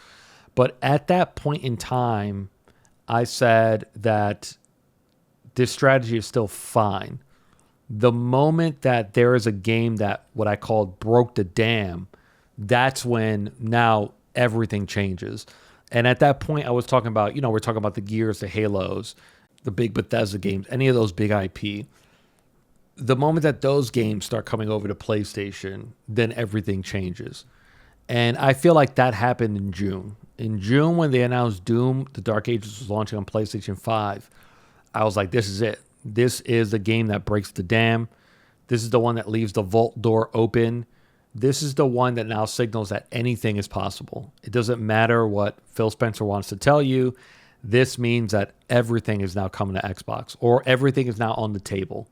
But at that point in time, I said that this strategy is still fine. The moment that there is a game that what I called broke the dam, that's when now everything changes. And at that point, I was talking about, we're talking about the Gears, the Halos, the big Bethesda games, any of those big IP. The moment that those games start coming over to PlayStation, then everything changes. And I feel like that happened in June. In June, when they announced Doom, The Dark Ages was launching on PlayStation 5, I was like, this is it. This is the game that breaks the dam. This is the one that leaves the vault door open. This is the one that now signals that anything is possible. It doesn't matter what Phil Spencer wants to tell you. This means that everything is now coming to Xbox, or everything is now on the table.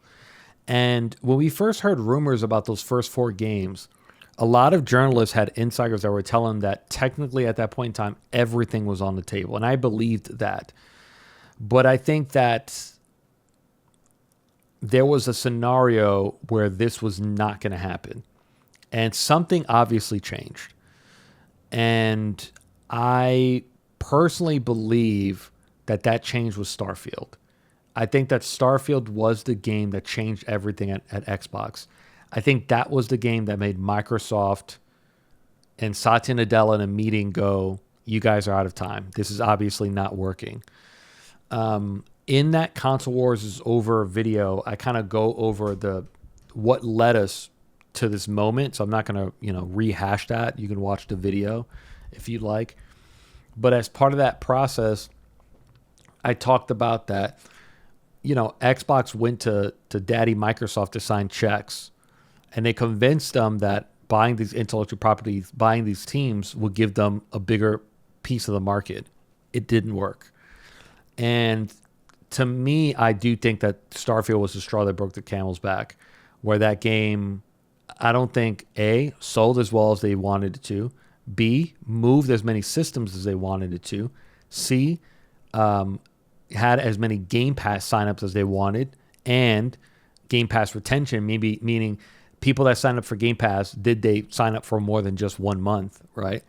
And when we first heard rumors about those first 4 games, a lot of journalists had insiders that were telling that technically at that point in time, everything was on the table. And I believed that. But I think that there was a scenario where this was not going to happen. And something obviously changed. And I personally believe that that change was Starfield. I think that Starfield was the game that changed everything at Xbox. I think that was the game that made Microsoft and Satya Nadella in a meeting go, you guys are out of time. This is obviously not working. In that Console Wars is Over video, I kind of go over what led us to this moment. So I'm not going to, rehash that. You can watch the video if you'd like. But as part of that process, I talked about that, Xbox went to Daddy Microsoft to sign checks, and they convinced them that buying these intellectual properties, buying these teams would give them a bigger piece of the market. It didn't work. And to me, I do think that Starfield was the straw that broke the camel's back, where that game, I don't think, A, sold as well as they wanted it to, B, moved as many systems as they wanted it to, C, had as many Game Pass signups as they wanted, and Game Pass retention, maybe meaning people that signed up for Game Pass, did they sign up for more than just 1 month, right?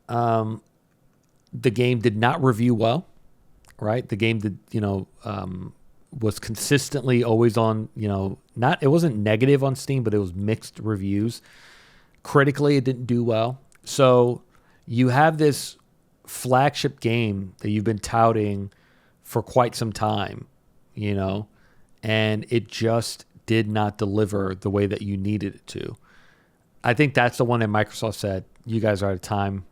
The game did not review well, right? The game did, was consistently always on, it wasn't negative on Steam, but it was mixed reviews. Critically, it didn't do well. So you have this flagship game that you've been touting for quite some time, and it just did not deliver the way that you needed it to. I think that's the one that Microsoft said, you guys are out of time.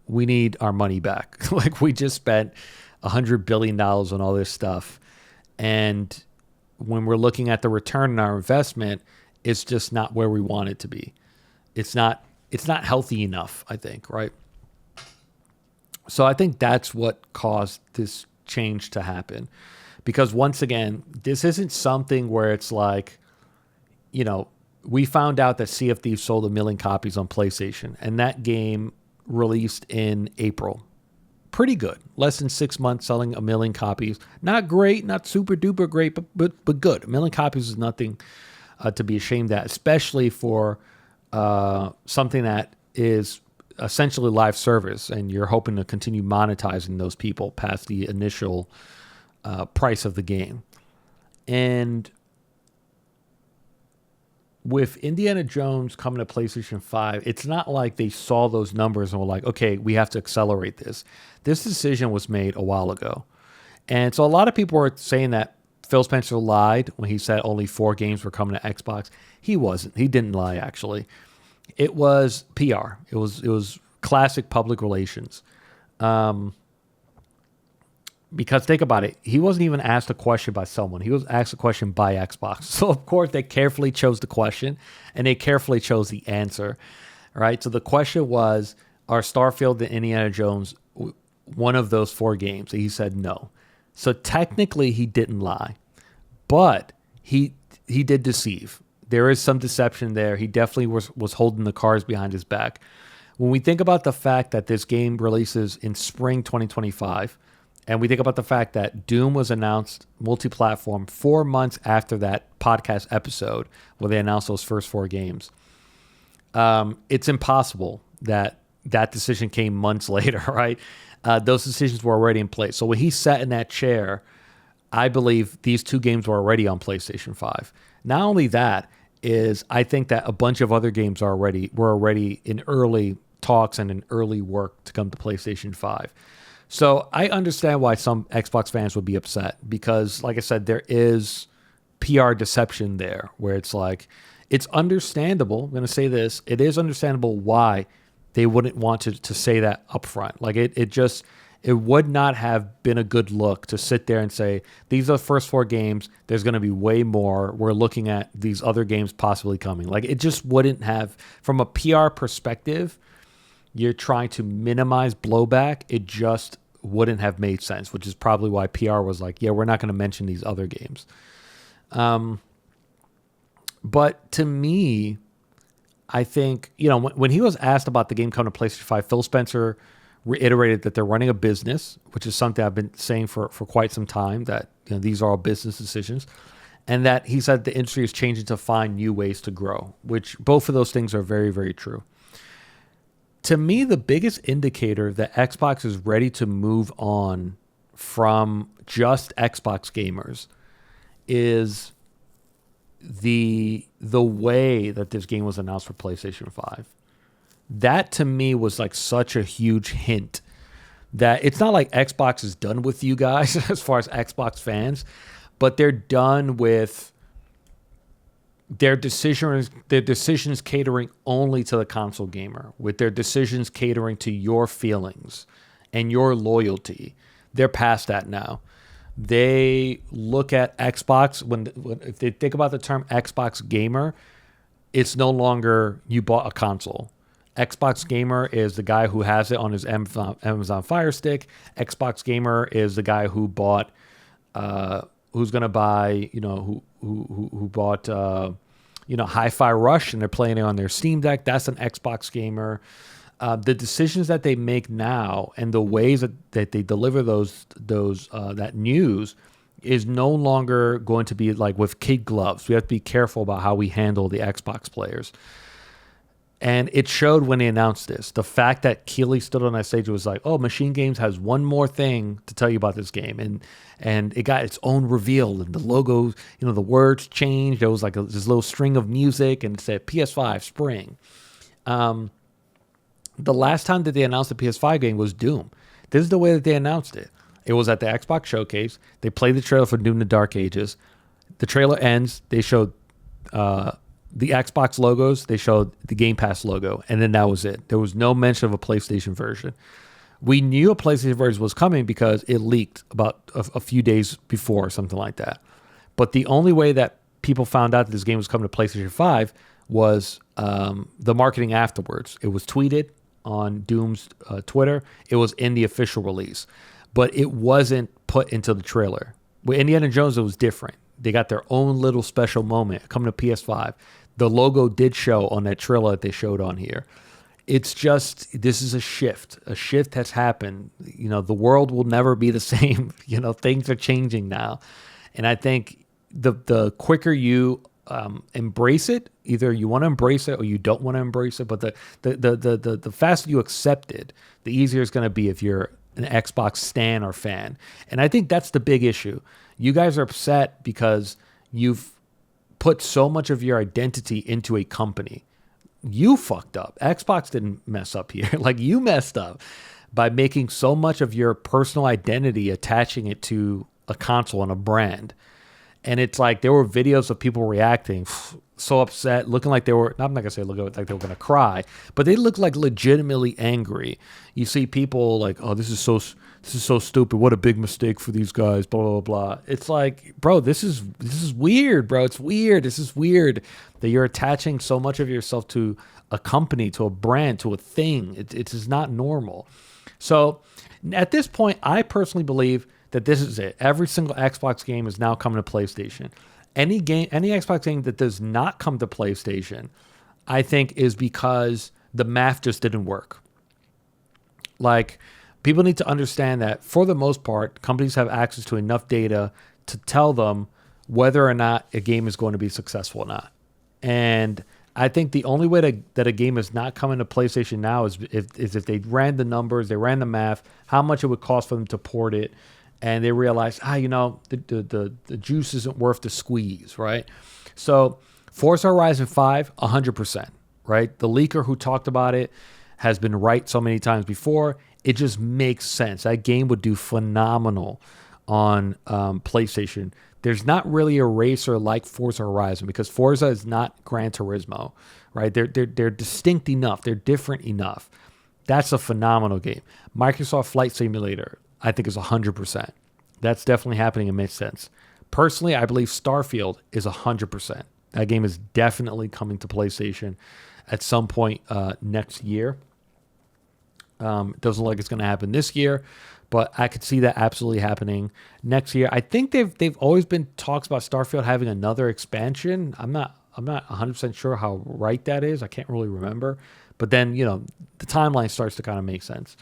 We need our money back. Like, we just spent $100 billion on all this stuff. And when we're looking at the return on our investment, it's just not where we want it to be. It's not healthy enough, I think, right? So I think that's what caused this change to happen. Because once again, this isn't something where it's like, we found out that Sea of Thieves sold 1 million copies on PlayStation, and that game released in April. Pretty good. Less than 6 months selling 1 million copies. Not great, not super duper great, but good. 1 million copies is nothing to be ashamed at, especially for something that is essentially live service, and you're hoping to continue monetizing those people past the initial price of the game. And with Indiana Jones coming to PlayStation 5, it's not like they saw those numbers and were like, okay, we have to accelerate this. This decision was made a while ago. And so a lot of people were saying that Phil Spencer lied when he said only 4 games were coming to Xbox. He wasn't. He didn't lie, actually. It was PR. It was classic public relations. Because think about it, he wasn't even asked a question by someone. He was asked a question by Xbox. So, of course, they carefully chose the question, and they carefully chose the answer, right? So the question was, are Starfield and Indiana Jones one of those 4 games? And he said no. So technically, he didn't lie, but he did deceive. There is some deception there. He definitely was holding the cards behind his back. When we think about the fact that this game releases in spring 2025, and we think about the fact that Doom was announced multi-platform 4 months after that podcast episode where they announced those first 4 games, it's impossible that that decision came months later, right? Those decisions were already in place. So when he sat in that chair, I believe these two games were already on PlayStation 5. Not only that, is I think that a bunch of other games were already in early talks and in early work to come to PlayStation 5. So I understand why some Xbox fans would be upset because, like I said, there is PR deception there where it's like, it's understandable. I'm going to say this. It is understandable why they wouldn't want to say that up front. Like it would not have been a good look to sit there and say, these are the first 4 games. There's going to be way more. We're looking at these other games possibly coming. Like it just wouldn't have, from a PR perspective, you're trying to minimize blowback. It just wouldn't have made sense, which is probably why PR was like, yeah, we're not going to mention these other games. But to me, I think, when he was asked about the game coming to PlayStation 5, Phil Spencer reiterated that they're running a business, which is something I've been saying for quite some time, that these are all business decisions, and that he said the industry is changing to find new ways to grow, which both of those things are very, very true. To me, the biggest indicator that Xbox is ready to move on from just Xbox gamers is the way that this game was announced for PlayStation 5. That to me was like such a huge hint that it's not like Xbox is done with you guys as far as Xbox fans, but they're done with their decisions catering only to the console gamer, with their decisions catering to your feelings and your loyalty. They're past that now. They look at Xbox if they think about the term Xbox gamer, it's no longer you bought a console. Xbox gamer is the guy who has it on his Amazon Fire Stick. Xbox gamer is the guy who bought, who's gonna buy, who bought, Hi-Fi Rush and they're playing it on their Steam Deck. That's an Xbox gamer. The decisions that they make now and the ways that they deliver that news is no longer going to be like with kid gloves. We have to be careful about how we handle the Xbox players. And it showed when they announced this. The fact that Keighley stood on that stage was like, oh, Machine Games has one more thing to tell you about this game. And it got its own reveal. And the logo, the words changed. There was like this little string of music and it said PS5 Spring. The last time that they announced the PS5 game was Doom. This is the way that they announced it. It was at the Xbox Showcase. They played the trailer for Doom: The Dark Ages. The trailer ends. They showed the Xbox logos. They showed the Game Pass logo. And then that was it. There was no mention of a PlayStation version. We knew a PlayStation version was coming because it leaked about a few days before or something like that. But the only way that people found out that this game was coming to PlayStation 5 was the marketing afterwards. It was tweeted on Doom's Twitter. It was in the official release. But it wasn't put into the trailer. With Indiana Jones, it was different. They got their own little special moment coming to PS5. The logo did show on that trailer that they showed on here. It's just, this is a shift. A shift has happened. The world will never be the same. Things are changing now. And I think the quicker you embrace it, either you want to embrace it or you don't want to embrace it, but the faster you accept it, the easier it's going to be if you're an Xbox stan or fan. And I think that's the big issue. You guys are upset because you've put so much of your identity into a company. You fucked up. Xbox didn't mess up here. Like, you messed up by making so much of your personal identity, attaching it to a console and a brand. And it's like there were videos of people reacting so upset, looking like they were, I'm not going to say look like they were going to cry, but they looked like legitimately angry. You see people like, oh, this is so stupid. What a big mistake for these guys, blah, blah, blah. It's like, bro, this is weird, bro. It's weird. This is weird that you're attaching so much of yourself to a company, to a brand, to a thing. It is not normal. So at this point, I personally believe that this is it. Every single Xbox game is now coming to PlayStation. Any Xbox game that does not come to PlayStation, I think, is because the math just didn't work. Like, people need to understand that for the most part, companies have access to enough data to tell them whether or not a game is going to be successful or not. And I think the only way that a game is not coming to PlayStation now is if they ran the numbers, they ran the math, how much it would cost for them to port it, and they realized, the juice isn't worth the squeeze, right? So Forza Horizon 5, 100%, right? The leaker who talked about it has been right so many times before. It just makes sense. That game would do phenomenal on PlayStation. There's not really a racer like Forza Horizon because Forza is not Gran Turismo, right? They're distinct enough. They're different enough. That's a phenomenal game. Microsoft Flight Simulator, I think, is 100%. That's definitely happening and makes sense. Personally, I believe Starfield is 100%. That game is definitely coming to PlayStation at some point next year. It doesn't look like it's going to happen this year, but I could see that absolutely happening next year. I think they've always been talks about Starfield having another expansion. I'm not 100% sure how right that is. I can't really remember. But then, the timeline starts to kind of make sense.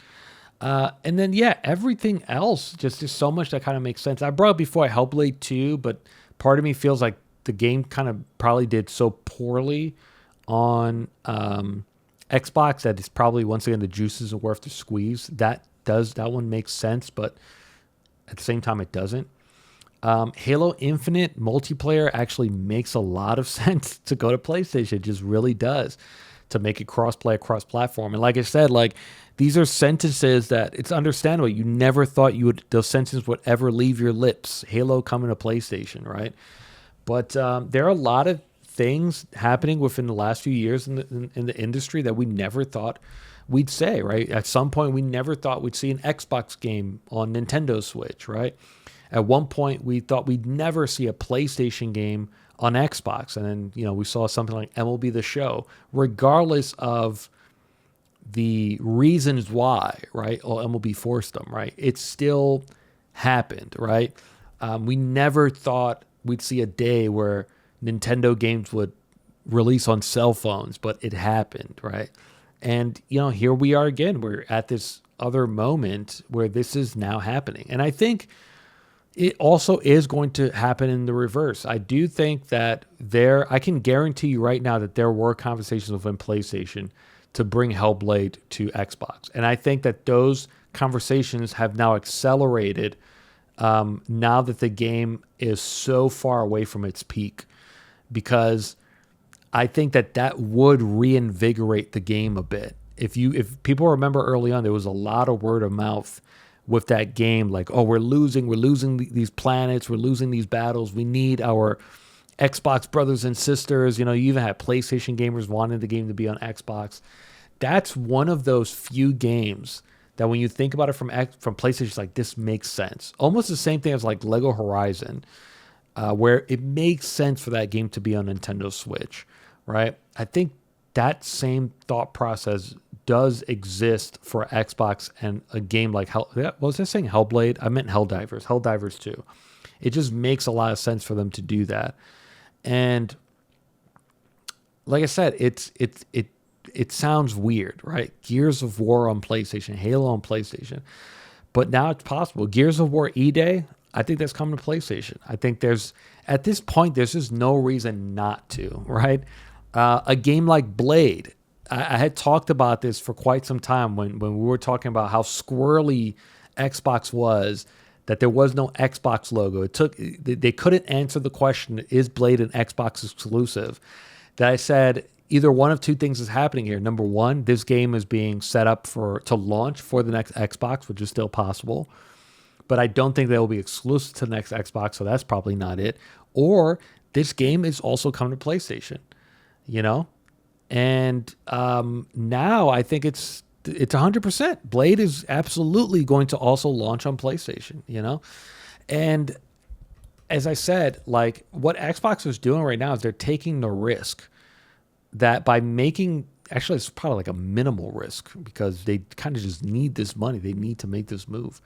And then, everything else, just there's so much that kind of makes sense. I brought up before Hellblade 2, but part of me feels like the game kind of probably did so poorly on Xbox that it's probably, once again, the juice isn't worth the squeeze. That one makes sense, but at the same time, it doesn't. Halo Infinite multiplayer actually makes a lot of sense to go to PlayStation. It just really does, to make it cross-play, cross-platform. And like I said, these are sentences that it's understandable. You never thought those sentences would ever leave your lips. Halo coming to PlayStation, right? But there are a lot of things happening within the last few years in the industry that we never thought we'd say, right? At some point, we never thought we'd see an Xbox game on Nintendo Switch, right? At one point, we thought we'd never see a PlayStation game on Xbox. And then, we saw something like MLB The Show, regardless of the reasons why, right? Or MLB forced them, right? It still happened, right? We never thought we'd see a day where Nintendo games would release on cell phones, but it happened, right? And, here we are again. We're at this other moment where this is now happening. And I think it also is going to happen in the reverse. I do think that I can guarantee you right now that there were conversations within PlayStation to bring Hellblade to Xbox. And I think that those conversations have now accelerated now that the game is so far away from its peak, because I think that would reinvigorate the game a bit. If people remember early on, there was a lot of word of mouth with that game, like, oh, we're losing these planets, we're losing these battles, we need our Xbox brothers and sisters. You even had PlayStation gamers wanting the game to be on Xbox. That's one of those few games that when you think about it from PlayStation, it's like, this makes sense. Almost the same thing as like Lego Horizon, where it makes sense for that game to be on Nintendo Switch, right? I think that same thought process does exist for Xbox and a game like was I saying Hellblade? I meant Helldivers 2. It just makes a lot of sense for them to do that. And like I said, it sounds weird, right? Gears of War on PlayStation, Halo on PlayStation. But now it's possible. Gears of War E-Day, I think that's coming to PlayStation. I think at this point, there's just no reason not to, right? A game like Blade, I had talked about this for quite some time when we were talking about how squirrely Xbox was, that there was no Xbox logo. They couldn't answer the question, is Blade an Xbox exclusive? That I said, either one of two things is happening here. Number one, this game is being set up to launch for the next Xbox, which is still possible. But I don't think they will be exclusive to the next Xbox, so that's probably not it. Or this game is also coming to PlayStation, And now I think it's 100%. Blade is absolutely going to also launch on PlayStation, And as I said, like, what Xbox is doing right now is they're taking the risk that by making, actually it's probably like a minimal risk because they kind of just need this money. They need to make this move.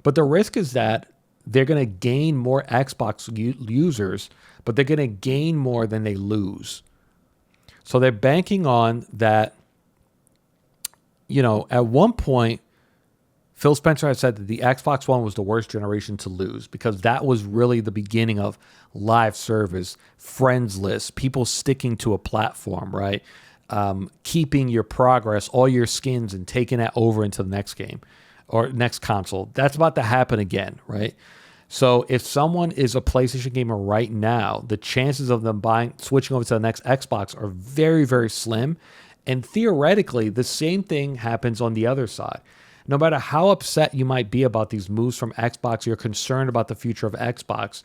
But the risk is that they're going to gain more Xbox users, but they're going to gain more than they lose. So they're banking on that, at one point, Phil Spencer has said that the Xbox One was the worst generation to lose because that was really the beginning of live service, friends list, people sticking to a platform, right? Keeping your progress, all your skins, and taking that over into the next game or next console. That's about to happen again, right? So if someone is a PlayStation gamer right now, the chances of them switching over to the next Xbox are very, very slim. And theoretically, the same thing happens on the other side. No matter how upset you might be about these moves from Xbox, you're concerned about the future of Xbox,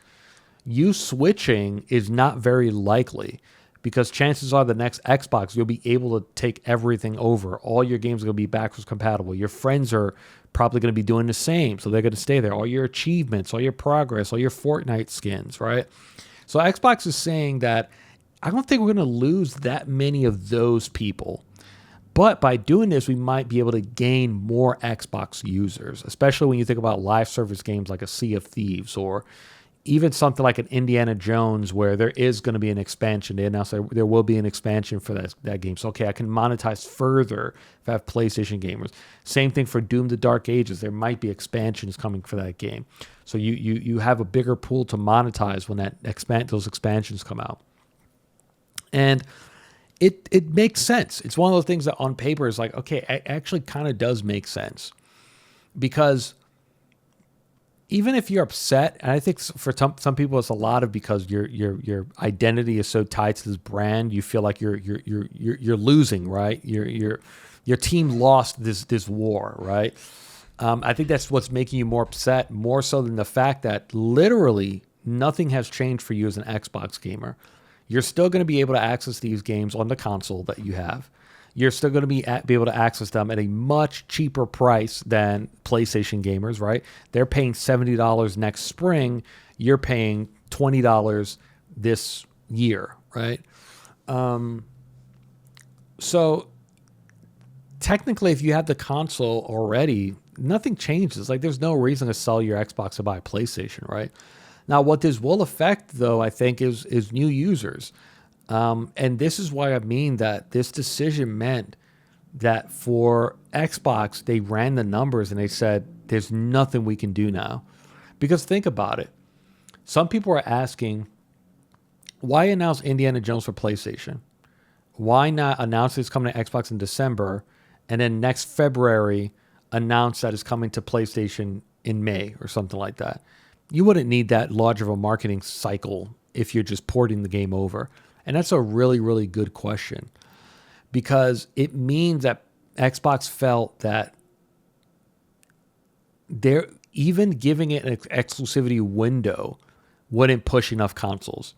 you switching is not very likely because chances are the next Xbox, you'll be able to take everything over. All your games are going to be backwards compatible. Your friends are probably going to be doing the same, so they're going to stay there. All your achievements, all your progress, all your Fortnite skins, right? So Xbox is saying that I don't think we're going to lose that many of those people. But by doing this, we might be able to gain more Xbox users, especially when you think about live service games like a Sea of Thieves or even something like an Indiana Jones where there is going to be an expansion. They announced there will be an expansion for that game. So, okay, I can monetize further if I have PlayStation gamers. Same thing for Doom: The Dark Ages. There might be expansions coming for that game. So you have a bigger pool to monetize when those expansions come out. And it makes sense. It's one of those things that on paper is like, okay, it actually kind of does make sense. Because even if you're upset, and I think for some people it's a lot of because your identity is so tied to this brand, you feel like you're losing, right? Your team lost this war, right? I think that's what's making you more upset, more so than the fact that literally nothing has changed for you as an Xbox gamer. You're still going to be able to access these games on the console that you have. You're still going to be able to access them at a much cheaper price than PlayStation gamers, right? They're paying $70 next spring. You're paying $20 this year, right? So technically, if you have the console already, nothing changes. Like there's no reason to sell your Xbox to buy a PlayStation, right? Now, what this will affect, though, I think, is new users. And this is why I mean that this decision meant that for Xbox, they ran the numbers and they said, there's nothing we can do now. Because think about it. Some people are asking, why announce Indiana Jones for PlayStation? Why not announce it's coming to Xbox in December and then next February announce that it's coming to PlayStation in May or something like that? You wouldn't need that large of a marketing cycle if you're just porting the game over. And that's a really, really good question because it means that Xbox felt that they're even giving it an exclusivity window wouldn't push enough consoles.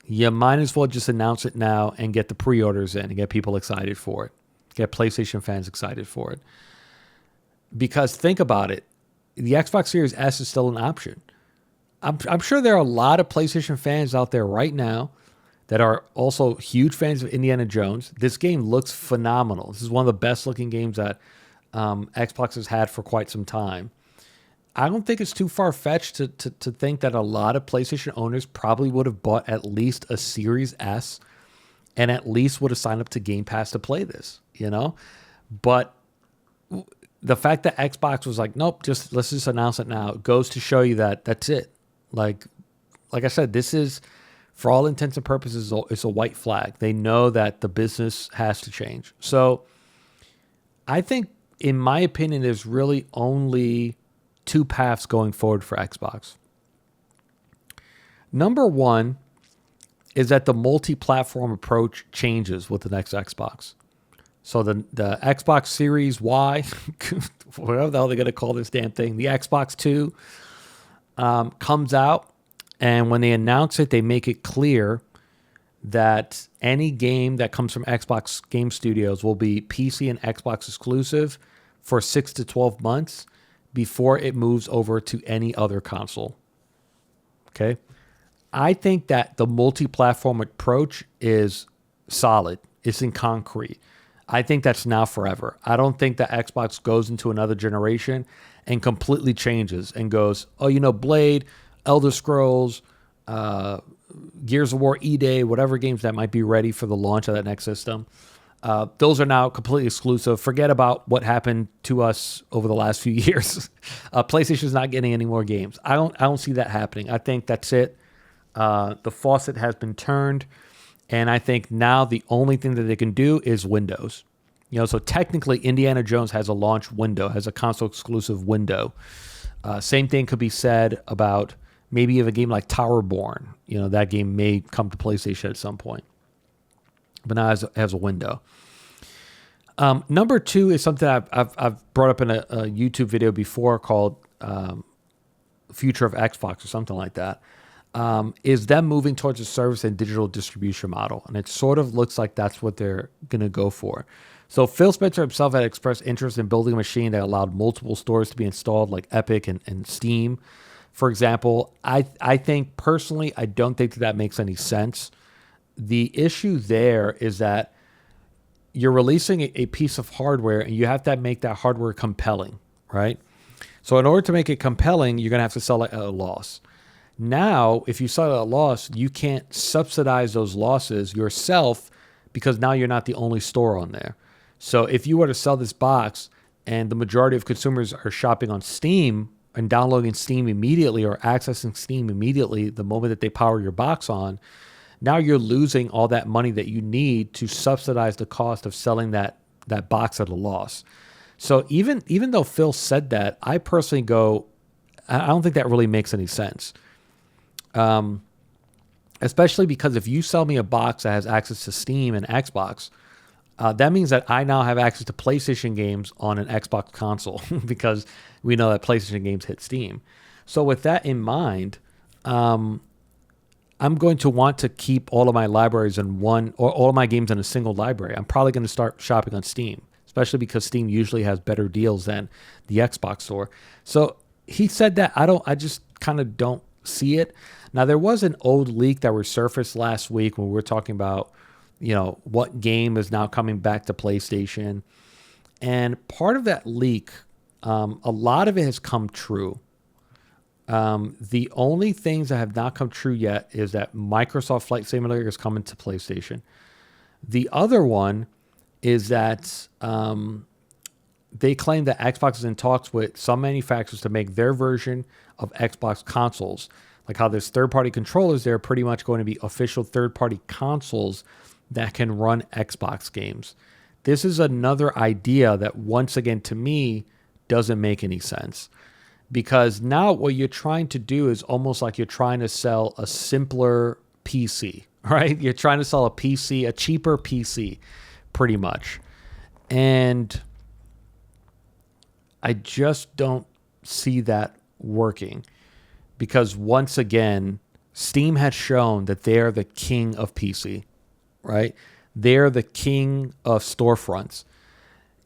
You might as well just announce it now and get the pre-orders in and get people excited for it. Get PlayStation fans excited for it. Because think about it. The Xbox Series S is still an option. I'm sure there are a lot of PlayStation fans out there right now that are also huge fans of Indiana Jones. This game looks phenomenal. This is one of the best looking games that Xbox has had for quite some time. I don't think it's too far-fetched to think that a lot of PlayStation owners probably would have bought at least a Series S and at least would have signed up to Game Pass to play this, you know? But the fact that Xbox was like, nope, let's just announce it now, it goes to show you that that's it. Like I said, this is, for all intents and purposes, it's a white flag. They know that the business has to change. So I think, in my opinion, there's really only two paths going forward for Xbox. Number one is that the multi-platform approach changes with the next Xbox. So the Xbox Series Y, whatever the hell they're going to call this damn thing, the Xbox 2 comes out. And when they announce it, they make it clear that any game that comes from Xbox Game Studios will be PC and Xbox exclusive for 6 to 12 months before it moves over to any other console. Okay? I think that the multi-platform approach is solid. It's in concrete. I think that's now forever. I don't think that Xbox goes into another generation and completely changes and goes, oh, you know, Blade, Elder Scrolls, Gears of War, E-Day, whatever games that might be ready for the launch of that next system. Those are now completely exclusive. Forget about what happened to us over the last few years. PlayStation's not getting any more games. I don't see that happening. I think that's it. The faucet has been turned, and I think now the only thing that they can do is Windows. So technically, Indiana Jones has a launch window, has a console exclusive window. Same thing could be said about maybe of a game like Towerborn. That game may come to PlayStation at some point, but now has a window. Number two is something I've brought up in a YouTube video before called Future of Xbox or something like that. Is them moving towards a service and digital distribution model. And it sort of looks like that's what they're going to go for. So Phil Spencer himself had expressed interest in building a machine that allowed multiple stores to be installed, like Epic and Steam, for example. I think personally, I don't think that makes any sense. The issue there is that you're releasing a piece of hardware and you have to make that hardware compelling, right? So in order to make it compelling, you're going to have to sell it at a loss. Now, if you sell it at a loss, you can't subsidize those losses yourself because now you're not the only store on there. So if you were to sell this box and the majority of consumers are shopping on Steam and downloading Steam immediately or accessing Steam immediately the moment that they power your box on, now you're losing all that money that you need to subsidize the cost of selling that box at a loss. So even though Phil said that, I personally go, I don't think that really makes any sense. Especially because if you sell me a box that has access to Steam and Xbox, that means that I now have access to PlayStation games on an Xbox console because we know that PlayStation games hit Steam. So with that in mind, I'm going to want to keep all of my libraries in one, or all of my games in a single library. I'm probably going to start shopping on Steam, especially because Steam usually has better deals than the Xbox store. So he said that I just kind of don't see it. Now, there was an old leak that resurfaced last week when we were talking about, what game is now coming back to PlayStation. And part of that leak, a lot of it has come true. The only things that have not come true yet is that Microsoft Flight Simulator is coming to PlayStation. The other one is that they claim that Xbox is in talks with some manufacturers to make their version of Xbox consoles. Like how there's third-party controllers, they're pretty much going to be official third-party consoles that can run Xbox games. This is another idea that, once again, to me, doesn't make any sense. Because now what you're trying to do is almost like you're trying to sell a simpler PC, right? You're trying to sell a PC, a cheaper PC, pretty much. And I just don't see that working. Because once again, Steam has shown that they're the king of PC, right? They're the king of storefronts.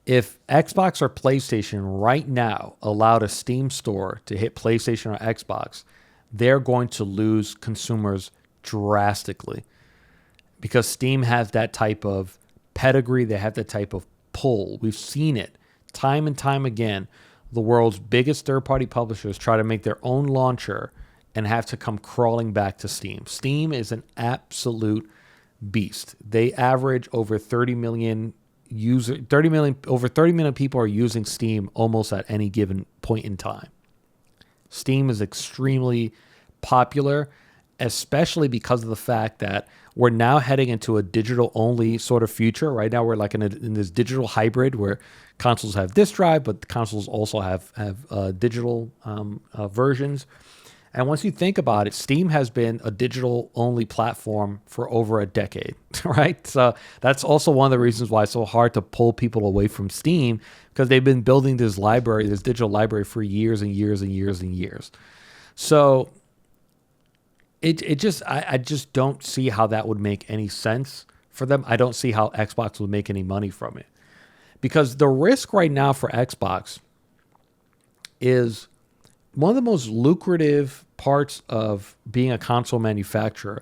If Xbox or PlayStation right now allowed a Steam store to hit PlayStation or Xbox, they're going to lose consumers drastically. Because Steam has that type of pedigree, they have that type of pull. We've seen it time and time again. The world's biggest third-party publishers try to make their own launcher and have to come crawling back to Steam. Steam is an absolute beast. They average over 30 million over 30 million people are using Steam almost at any given point in time. Steam is extremely popular, especially because of the fact that we're now heading into a digital-only sort of future. Right now, we're like in this digital hybrid where consoles have disk drive, but consoles also have digital versions. And once you think about it, Steam has been a digital-only platform for over a decade, right? So that's also one of the reasons why it's so hard to pull people away from Steam, because they've been building this library, this digital library, for years and years and years and years. So I just don't see how that would make any sense for them. I don't see how Xbox would make any money from it. Because the risk right now for Xbox is one of the most lucrative parts of being a console manufacturer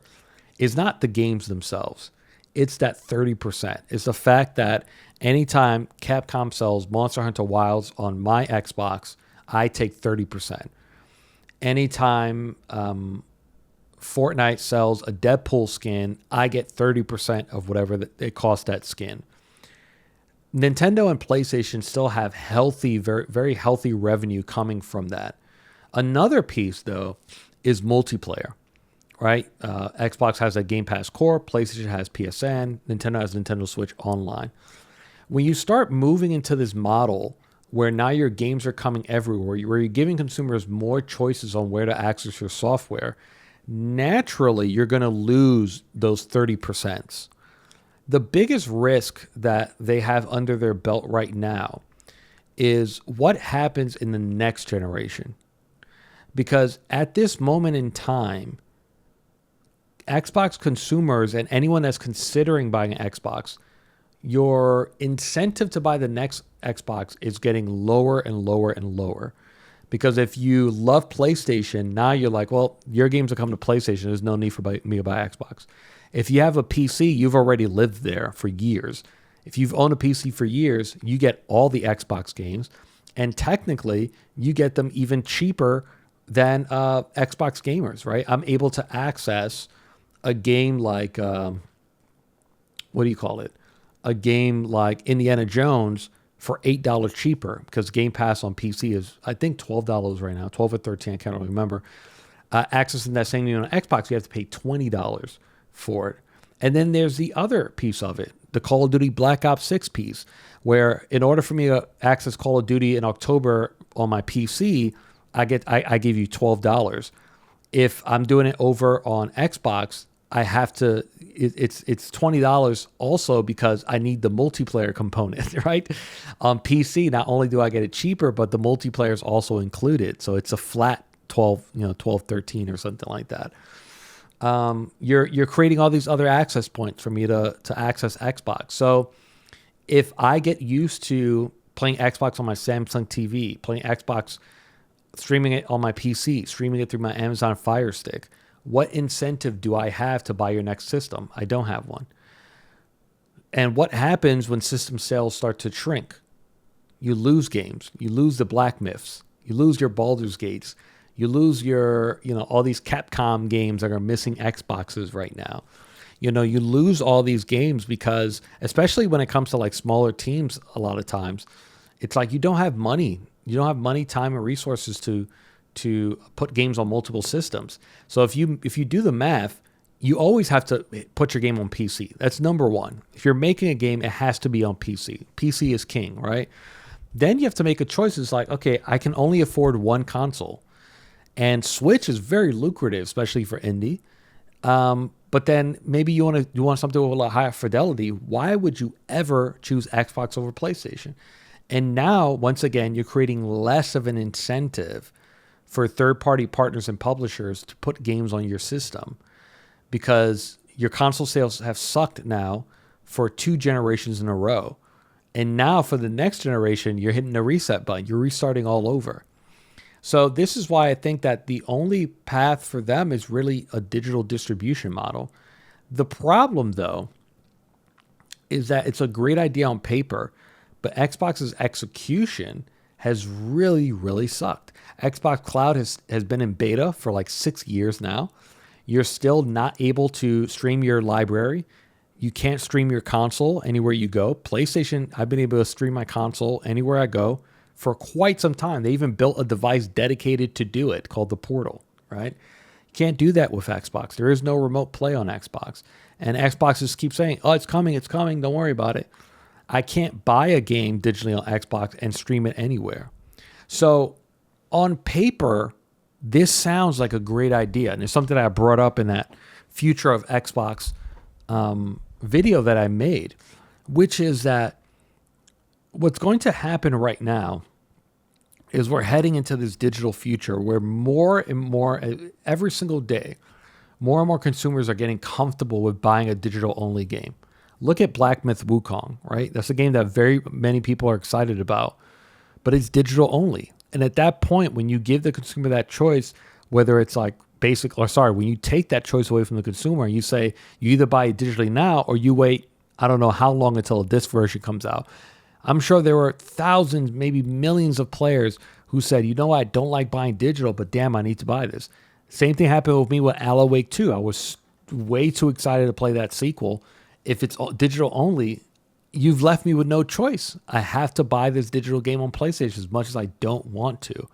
is not the games themselves. It's that 30%. It's the fact that anytime Capcom sells Monster Hunter Wilds on my Xbox, I take 30%. Anytime Fortnite sells a Deadpool skin, I get 30% of whatever it costs that skin. Nintendo and PlayStation still have healthy, very, very healthy revenue coming from that. Another piece, though, is multiplayer, right? Xbox has a Game Pass Core, PlayStation has PSN, Nintendo has Nintendo Switch Online. When you start moving into this model where now your games are coming everywhere, where you're giving consumers more choices on where to access your software, naturally you're going to lose those 30%. The biggest risk that they have under their belt right now is what happens in the next generation. Because at this moment in time, Xbox consumers and anyone that's considering buying an Xbox, your incentive to buy the next Xbox is getting lower and lower and lower. Because if you love PlayStation, now you're like, well, your games will come to PlayStation. There's no need for me to buy Xbox. If you have a PC, you've already lived there for years. If you've owned a PC for years, you get all the Xbox games. And technically, you get them even cheaper than Xbox gamers, right? I'm able to access a game like, what do you call it? A game like Indiana Jones for $8 cheaper, because Game Pass on PC is, I think, $12 right now, 12 or 13, I can't really remember. Accessing that same game on Xbox, you have to pay $20 for it. And then there's the other piece of it, the Call of Duty Black Ops 6 piece, where in order for me to access Call of Duty in October on my PC, I give you $12. If I'm doing it over on Xbox, I have to, it's $20 also because I need the multiplayer component, right? On PC, not only do I get it cheaper, but the multiplayer is also included. So it's a flat 12, 13 or something like that. You're creating all these other access points for me to access Xbox. So if I get used to playing Xbox on my Samsung TV, playing Xbox, streaming it on my PC, streaming it through my Amazon Fire Stick, what incentive do I have to buy your next system? I don't have one. And what happens when system sales start to shrink? You lose games. You lose the Black Myths. You lose your Baldur's Gates. You lose your, all these Capcom games that are missing Xboxes right now. You lose all these games because, especially when it comes to like smaller teams, a lot of times, it's like you don't have money. You don't have money, time, and resources to put games on multiple systems. So if you do the math, you always have to put your game on PC. That's number one. If you're making a game, it has to be on PC. PC is king, right? Then you have to make a choice. It's like, okay, I can only afford one console. And Switch is very lucrative, especially for indie. But then maybe you want something with a lot higher fidelity. Why would you ever choose Xbox over PlayStation? And now, once again, you're creating less of an incentive for third-party partners and publishers to put games on your system because your console sales have sucked now for 2 generations in a row. And now for the next generation, you're hitting the reset button. You're restarting all over. So this is why I think that the only path for them is really a digital distribution model. The problem, though, is that it's a great idea on paper, but Xbox's execution has really, really sucked. Xbox Cloud has been in beta for like 6 years now. You're still not able to stream your library. You can't stream your console anywhere you go. PlayStation, I've been able to stream my console anywhere I go for quite some time. They even built a device dedicated to do it called the Portal, right? You can't do that with Xbox. There is no remote play on Xbox. And Xbox just keeps saying, oh, it's coming, don't worry about it. I can't buy a game digitally on Xbox and stream it anywhere. So on paper, this sounds like a great idea. And it's something that I brought up in that Future of Xbox video that I made, which is that what's going to happen right now is we're heading into this digital future where more and more, every single day, more and more consumers are getting comfortable with buying a digital-only game. Look at Black Myth Wukong, right? That's a game that very many people are excited about, but it's digital only. And at that point, when you give the consumer that choice, whether it's like when you take that choice away from the consumer, you say you either buy it digitally now or you wait, I don't know how long until this version comes out. I'm sure there were thousands, maybe millions of players who said, I don't like buying digital, but damn, I need to buy this. Same thing happened with me with Alan Wake 2. I was way too excited to play that sequel. If it's digital only, you've left me with no choice. I have to buy this digital game on PlayStation as much as I don't want to.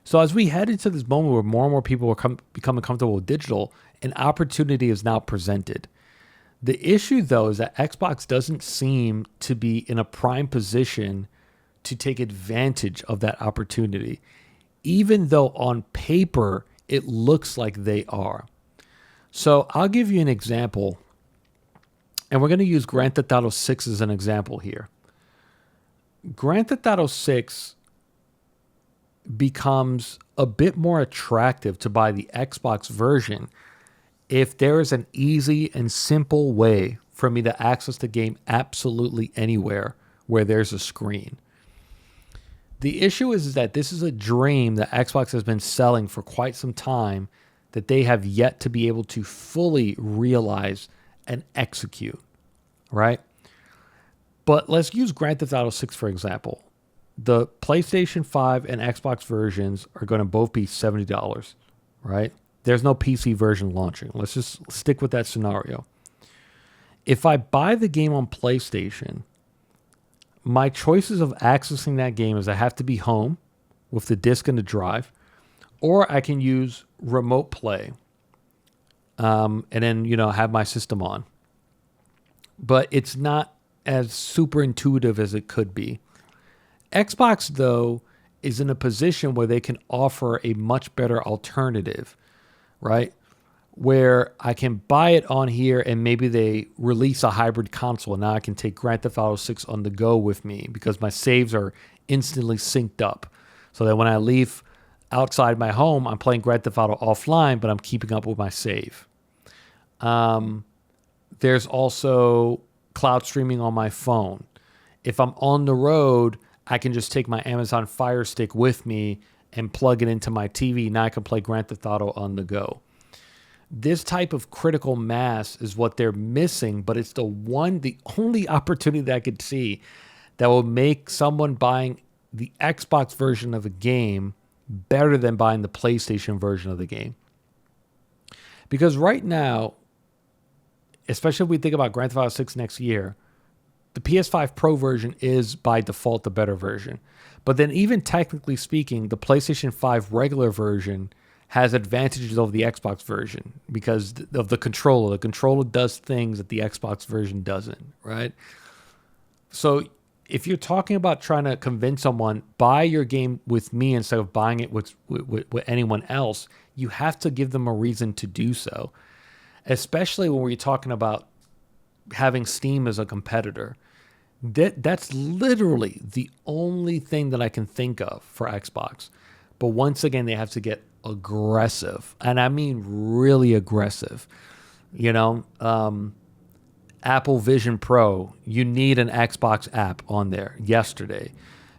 So as we head into this moment where more and more people are becoming comfortable with digital, an opportunity is now presented. The issue, though, is that Xbox doesn't seem to be in a prime position to take advantage of that opportunity, even though on paper it looks like they are. So I'll give you an example, and we're going to use Grand Theft Auto 6 as an example here. Grand Theft Auto 6 becomes a bit more attractive to buy the Xbox version if there is an easy and simple way for me to access the game absolutely anywhere where there's a screen. The issue is that this is a dream that Xbox has been selling for quite some time that they have yet to be able to fully realize and execute, right? But let's use Grand Theft Auto 6 for example. The PlayStation 5 and Xbox versions are going to both be $70, right? There's no PC version launching. Let's just stick with that scenario. If I buy the game on PlayStation, my choices of accessing that game is I have to be home with the disc and the drive, or I can use remote play and then, have my system on. But it's not as super intuitive as it could be. Xbox, though, is in a position where they can offer a much better alternative, right? Where I can buy it on here and maybe they release a hybrid console and now I can take Grand Theft Auto 6 on the go with me because my saves are instantly synced up. So that when I leave outside my home, I'm playing Grand Theft Auto offline, but I'm keeping up with my save. There's also cloud streaming on my phone. If I'm on the road, I can just take my Amazon Fire Stick with me and plug it into my TV. Now I can play Grand Theft Auto on the go. This type of critical mass is what they're missing, but it's the only opportunity that I could see that will make someone buying the Xbox version of a game better than buying the PlayStation version of the game. Because right now, especially if we think about Grand Theft Auto 6 next year, the PS5 Pro version is by default the better version. But then even technically speaking, the PlayStation 5 regular version has advantages over the Xbox version because of the controller. The controller does things that the Xbox version doesn't, right? So if you're talking about trying to convince someone, buy your game with me instead of buying it with anyone else, you have to give them a reason to do so, especially when we're talking about having Steam as a competitor. That's literally the only thing that I can think of for Xbox. But once again, they have to get aggressive. And I mean really aggressive. Apple Vision Pro, you need an Xbox app on there yesterday.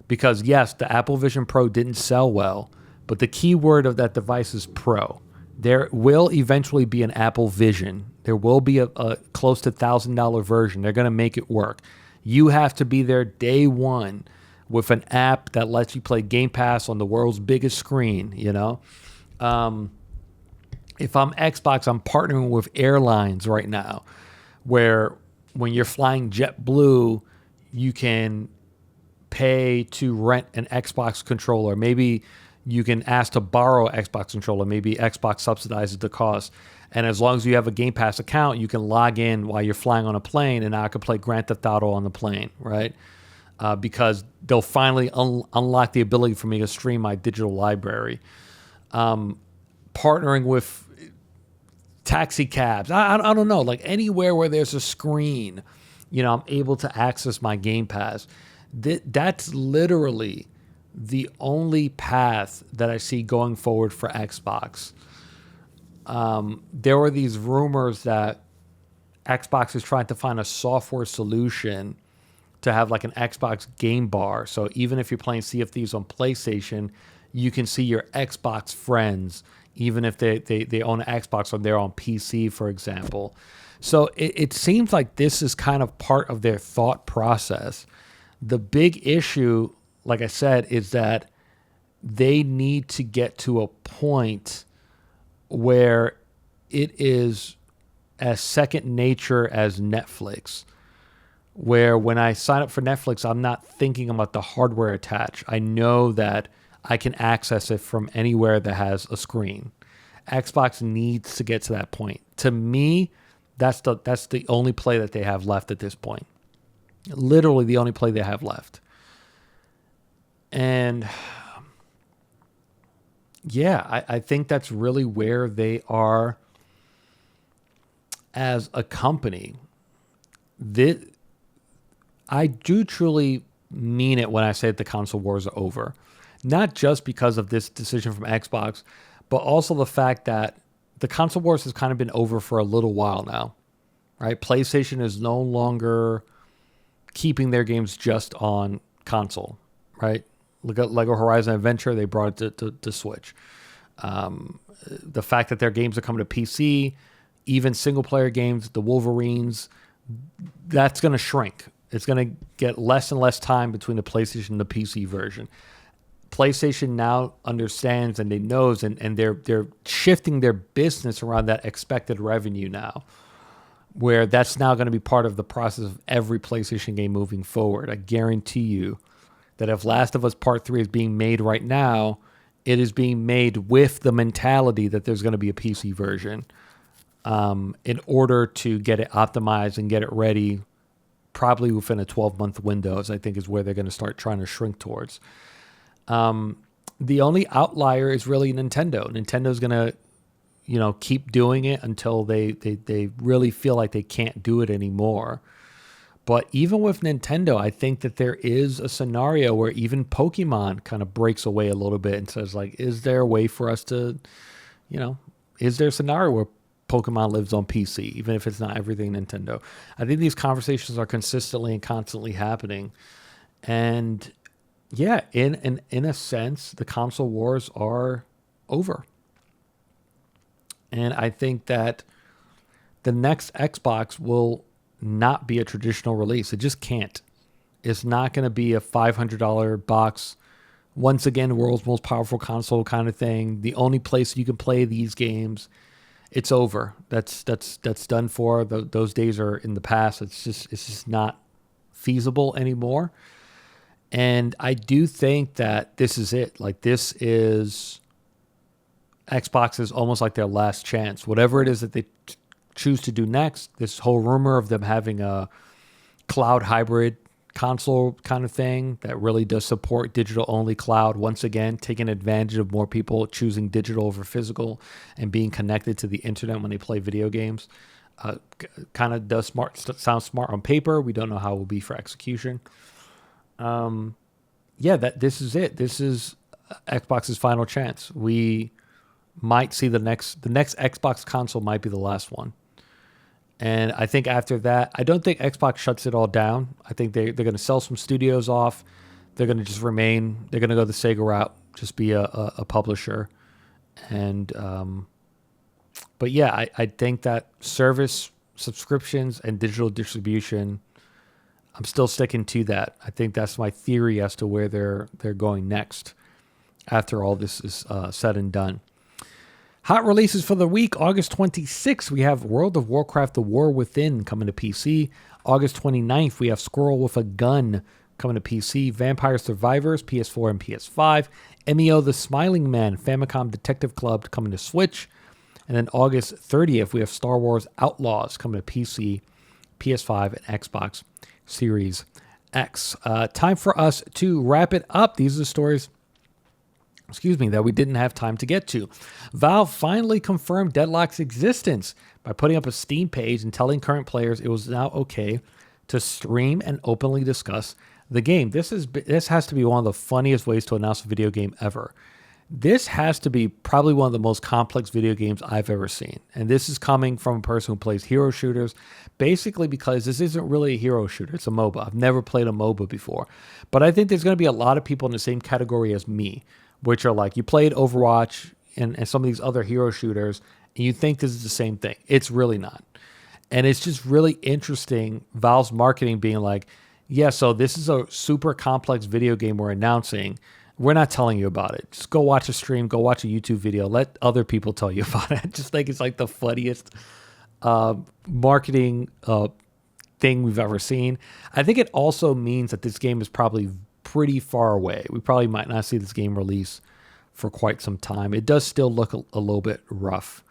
Because yes, the Apple Vision Pro didn't sell well, but the key word of that device is Pro. There will eventually be an Apple Vision. There will be a close to $1,000 version. They're going to make it work. You have to be there day one with an app that lets you play Game Pass on the world's biggest screen, If I'm Xbox, I'm partnering with airlines right now where when you're flying JetBlue, you can pay to rent an Xbox controller. Maybe you can ask to borrow an Xbox controller. Maybe Xbox subsidizes the cost. And as long as you have a Game Pass account, you can log in while you're flying on a plane, and now I can play Grand Theft Auto on the plane, right? Because they'll finally unlock the ability for me to stream my digital library. Partnering with taxi cabs. I don't know, like anywhere where there's a screen, I'm able to access my Game Pass. That's literally the only path that I see going forward for Xbox. There were these rumors that Xbox is trying to find a software solution to have like an Xbox game bar. So even if you're playing Sea of Thieves on PlayStation, you can see your Xbox friends, even if they own an Xbox or they're on PC, for example. So it seems like this is kind of part of their thought process. The big issue, like I said, is that they need to get to a point where it is as second nature as Netflix. where when I sign up for Netflix, I'm not thinking about the hardware attached. I know that I can access it from anywhere that has a screen. Xbox needs to get to that point. To me, that's the only play that they have left at this point. Literally the only play they have left. And yeah, I think that's really where they are as a company. I do truly mean it when I say that the console wars are over. Not just because of this decision from Xbox, but also the fact that the console wars has kind of been over for a little while now, right? PlayStation is no longer keeping their games just on console, right? Look at Lego Horizon Adventure, they brought it to Switch. The fact that their games are coming to PC, even single-player games, the Wolverines, that's going to shrink. It's going to get less and less time between the PlayStation and the PC version. PlayStation now understands and they knows, and they're shifting their business around that expected revenue now, where that's now going to be part of the process of every PlayStation game moving forward. I guarantee you that if Last of Us Part 3 is being made right now, it is being made with the mentality that there's going to be a PC version in order to get it optimized and get it ready probably within a 12-month window, I think is where they're going to start trying to shrink towards. The only outlier is really Nintendo. Nintendo's going to, keep doing it until they really feel like they can't do it anymore. But even with Nintendo, I think that there is a scenario where even Pokemon kind of breaks away a little bit and says, like, is there a way for us to, is there a scenario where Pokemon lives on PC, even if it's not everything Nintendo? I think these conversations are consistently and constantly happening. And yeah, in a sense, the console wars are over. And I think that the next Xbox will not be a traditional release. It just can't. It's not going to be a $500 box. Once again, the world's most powerful console kind of thing. The only place you can play these games. It's over. That's done for. Those days are in the past. It's just not feasible anymore. And I do think that this is it. Like, this is Xbox is almost like their last chance. Whatever it is that they choose to do next, this whole rumor of them having a cloud hybrid console kind of thing that really does support digital only cloud, once again taking advantage of more people choosing digital over physical and being connected to the internet when they play video games, kind of does sound smart on paper. We don't know how it will be for execution. This is it. This is Xbox's final chance. We might see the next Xbox console might be the last one. And I think after that, I don't think Xbox shuts it all down. I think they're going to sell some studios off. They're going to just remain. They're going to go the Sega route, just be a publisher. And but yeah, I think that service subscriptions and digital distribution, I'm still sticking to that. I think that's my theory as to where they're going next after all this is said and done. Hot releases for the week. August 26th, we have World of Warcraft: The War Within coming to PC. August 29th, we have Squirrel with a Gun coming to PC. Vampire Survivors, PS4 and PS5. MEO The Smiling Man, Famicom Detective Club coming to Switch. And then August 30th, we have Star Wars Outlaws coming to PC, PS5, and Xbox Series X. Time for us to wrap it up. These are the stories that we didn't have time to get to. Valve finally confirmed Deadlock's existence by putting up a Steam page and telling current players it was now okay to stream and openly discuss the game. This has to be one of the funniest ways to announce a video game ever. This has to be probably one of the most complex video games I've ever seen. And this is coming from a person who plays hero shooters, basically because this isn't really a hero shooter. It's a MOBA. I've never played a MOBA before. But I think there's going to be a lot of people in the same category as me, which are like, you played Overwatch and some of these other hero shooters, and you think this is the same thing. It's really not. And it's just really interesting, Valve's marketing being like, yeah, so this is a super complex video game we're announcing. We're not telling you about it. Just go watch a stream, go watch a YouTube video. Let other people tell you about it. I just think it's like the funniest marketing thing we've ever seen. I think it also means that this game is probably pretty far away. We probably might not see this game release for quite some time. It does still look a little bit rough,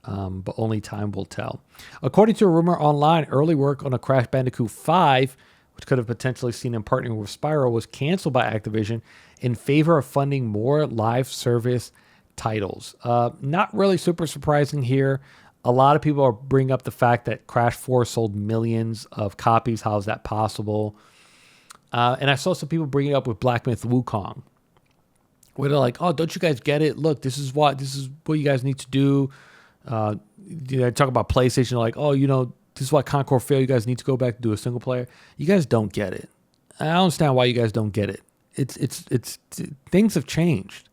but only time will tell. According to a rumor online, early work on a Crash Bandicoot 5, which could have potentially seen him partnering with Spyro, was canceled by Activision in favor of funding more live service titles. Not really super surprising here. A lot of people are bringing up the fact that Crash 4 sold millions of copies. How is that possible? And I saw some people bringing it up with Black Myth Wukong, where they're like, "Oh, don't you guys get it? Look, this is what you guys need to do." They talk about PlayStation, like, "Oh, this is why Concord failed. You guys need to go back and do a single player." You guys don't get it. I don't understand why you guys don't get it. It's things have changed.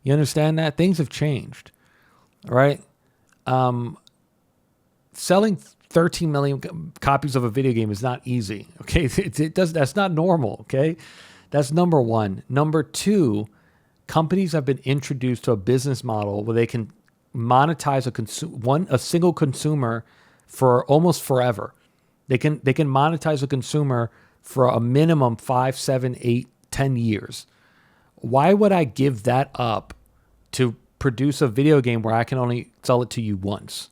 You understand that? Things have changed. All right. Selling 13 million copies of a video game is not easy. Okay. That's not normal. Okay. That's number one. Number two, companies have been introduced to a business model where they can monetize a single consumer for almost forever. They can monetize a consumer for a minimum 5, 7, 8, 10 years. Why would I give that up to produce a video game where I can only sell it to you once?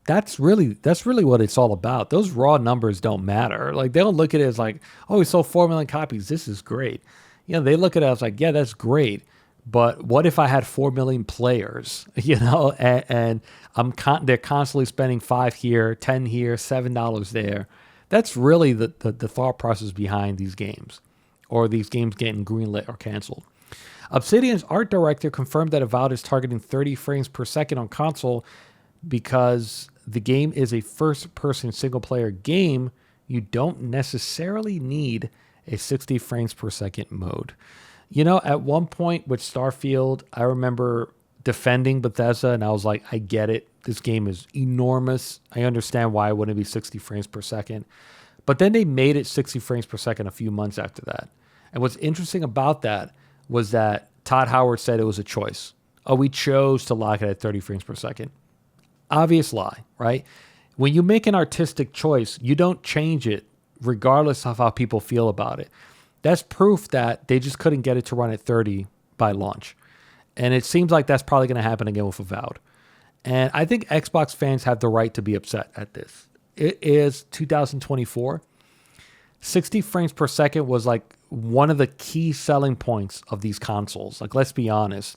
That's really what it's all about. Those raw numbers don't matter. Like, they don't look at it as like, "Oh, we sold 4 million copies. This is great." They look at it as like, "Yeah, that's great. But what if I had 4 million players, and they're constantly spending $5 here, $10 here, $7 there." That's really the thought process behind these games, or these games getting greenlit or canceled. Obsidian's art director confirmed that Avowed is targeting 30 frames per second on console because the game is a first-person single-player game. You don't necessarily need a 60 frames per second mode. At one point with Starfield, I remember defending Bethesda, and I was like, I get it. This game is enormous. I understand why it wouldn't be 60 frames per second. But then they made it 60 frames per second a few months after that. And what's interesting about that was that Todd Howard said it was a choice. Oh, we chose to lock it at 30 frames per second. Obvious lie, right? When you make an artistic choice, you don't change it regardless of how people feel about it. That's proof that they just couldn't get it to run at 30 by launch. And it seems like that's probably going to happen again with Avowed. And I think Xbox fans have the right to be upset at this. It is 2024. 60 frames per second was like one of the key selling points of these consoles. Like, let's be honest,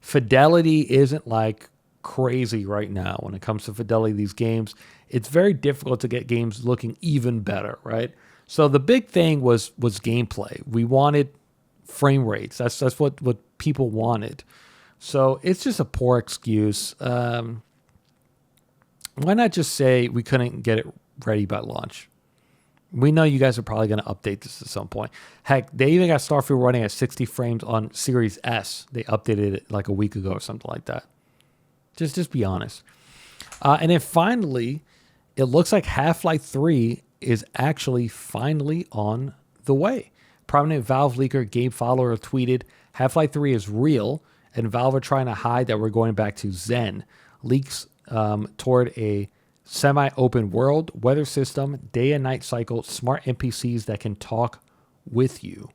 fidelity isn't like crazy right now when it comes to fidelity of these games. It's very difficult to get games looking even better, right? So the big thing was gameplay. We wanted frame rates. That's what people wanted. So it's just a poor excuse. Why not just say we couldn't get it ready by launch? We know you guys are probably going to update this at some point. Heck, they even got Starfield running at 60 frames on Series S. They updated it like a week ago or something like that. Just be honest. And then finally, it looks like Half-Life 3 is actually finally on the way. Prominent Valve leaker Gabe Fowler tweeted, "Half-Life 3 is real, and Valve are trying to hide that we're going back to Zen. Leaks toward a semi-open world, weather system, day and night cycle, smart NPCs that can talk with you."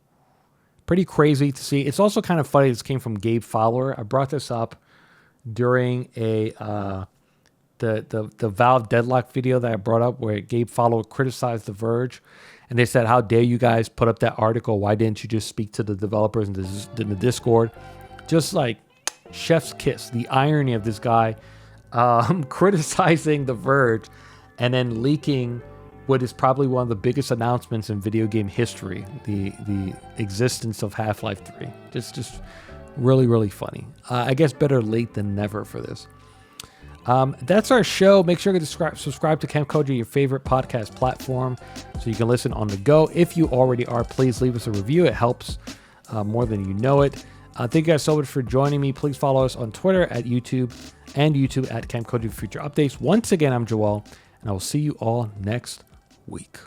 Pretty crazy to see. It's also kind of funny this came from Gabe Fowler. I brought this up during the Valve Deadlock video that I brought up, where Gabe Fowler criticized The Verge, and they said, "How dare you guys put up that article? Why didn't you just speak to the developers in the Discord?" Just like chef's kiss, the irony of this guy criticizing The Verge and then leaking what is probably one of the biggest announcements in video game history, the existence of Half-Life 3. Just really, really funny. I guess better late than never for this. That's our show. Make sure to subscribe to Camp Koji, your favorite podcast platform, so you can listen on the go. If you already are, please leave us a review. It helps more than you know it. Thank you guys so much for joining me. Please follow us on Twitter at YouTube at Camp Koji for future updates. Once again, I'm Joel, and I will see you all next week.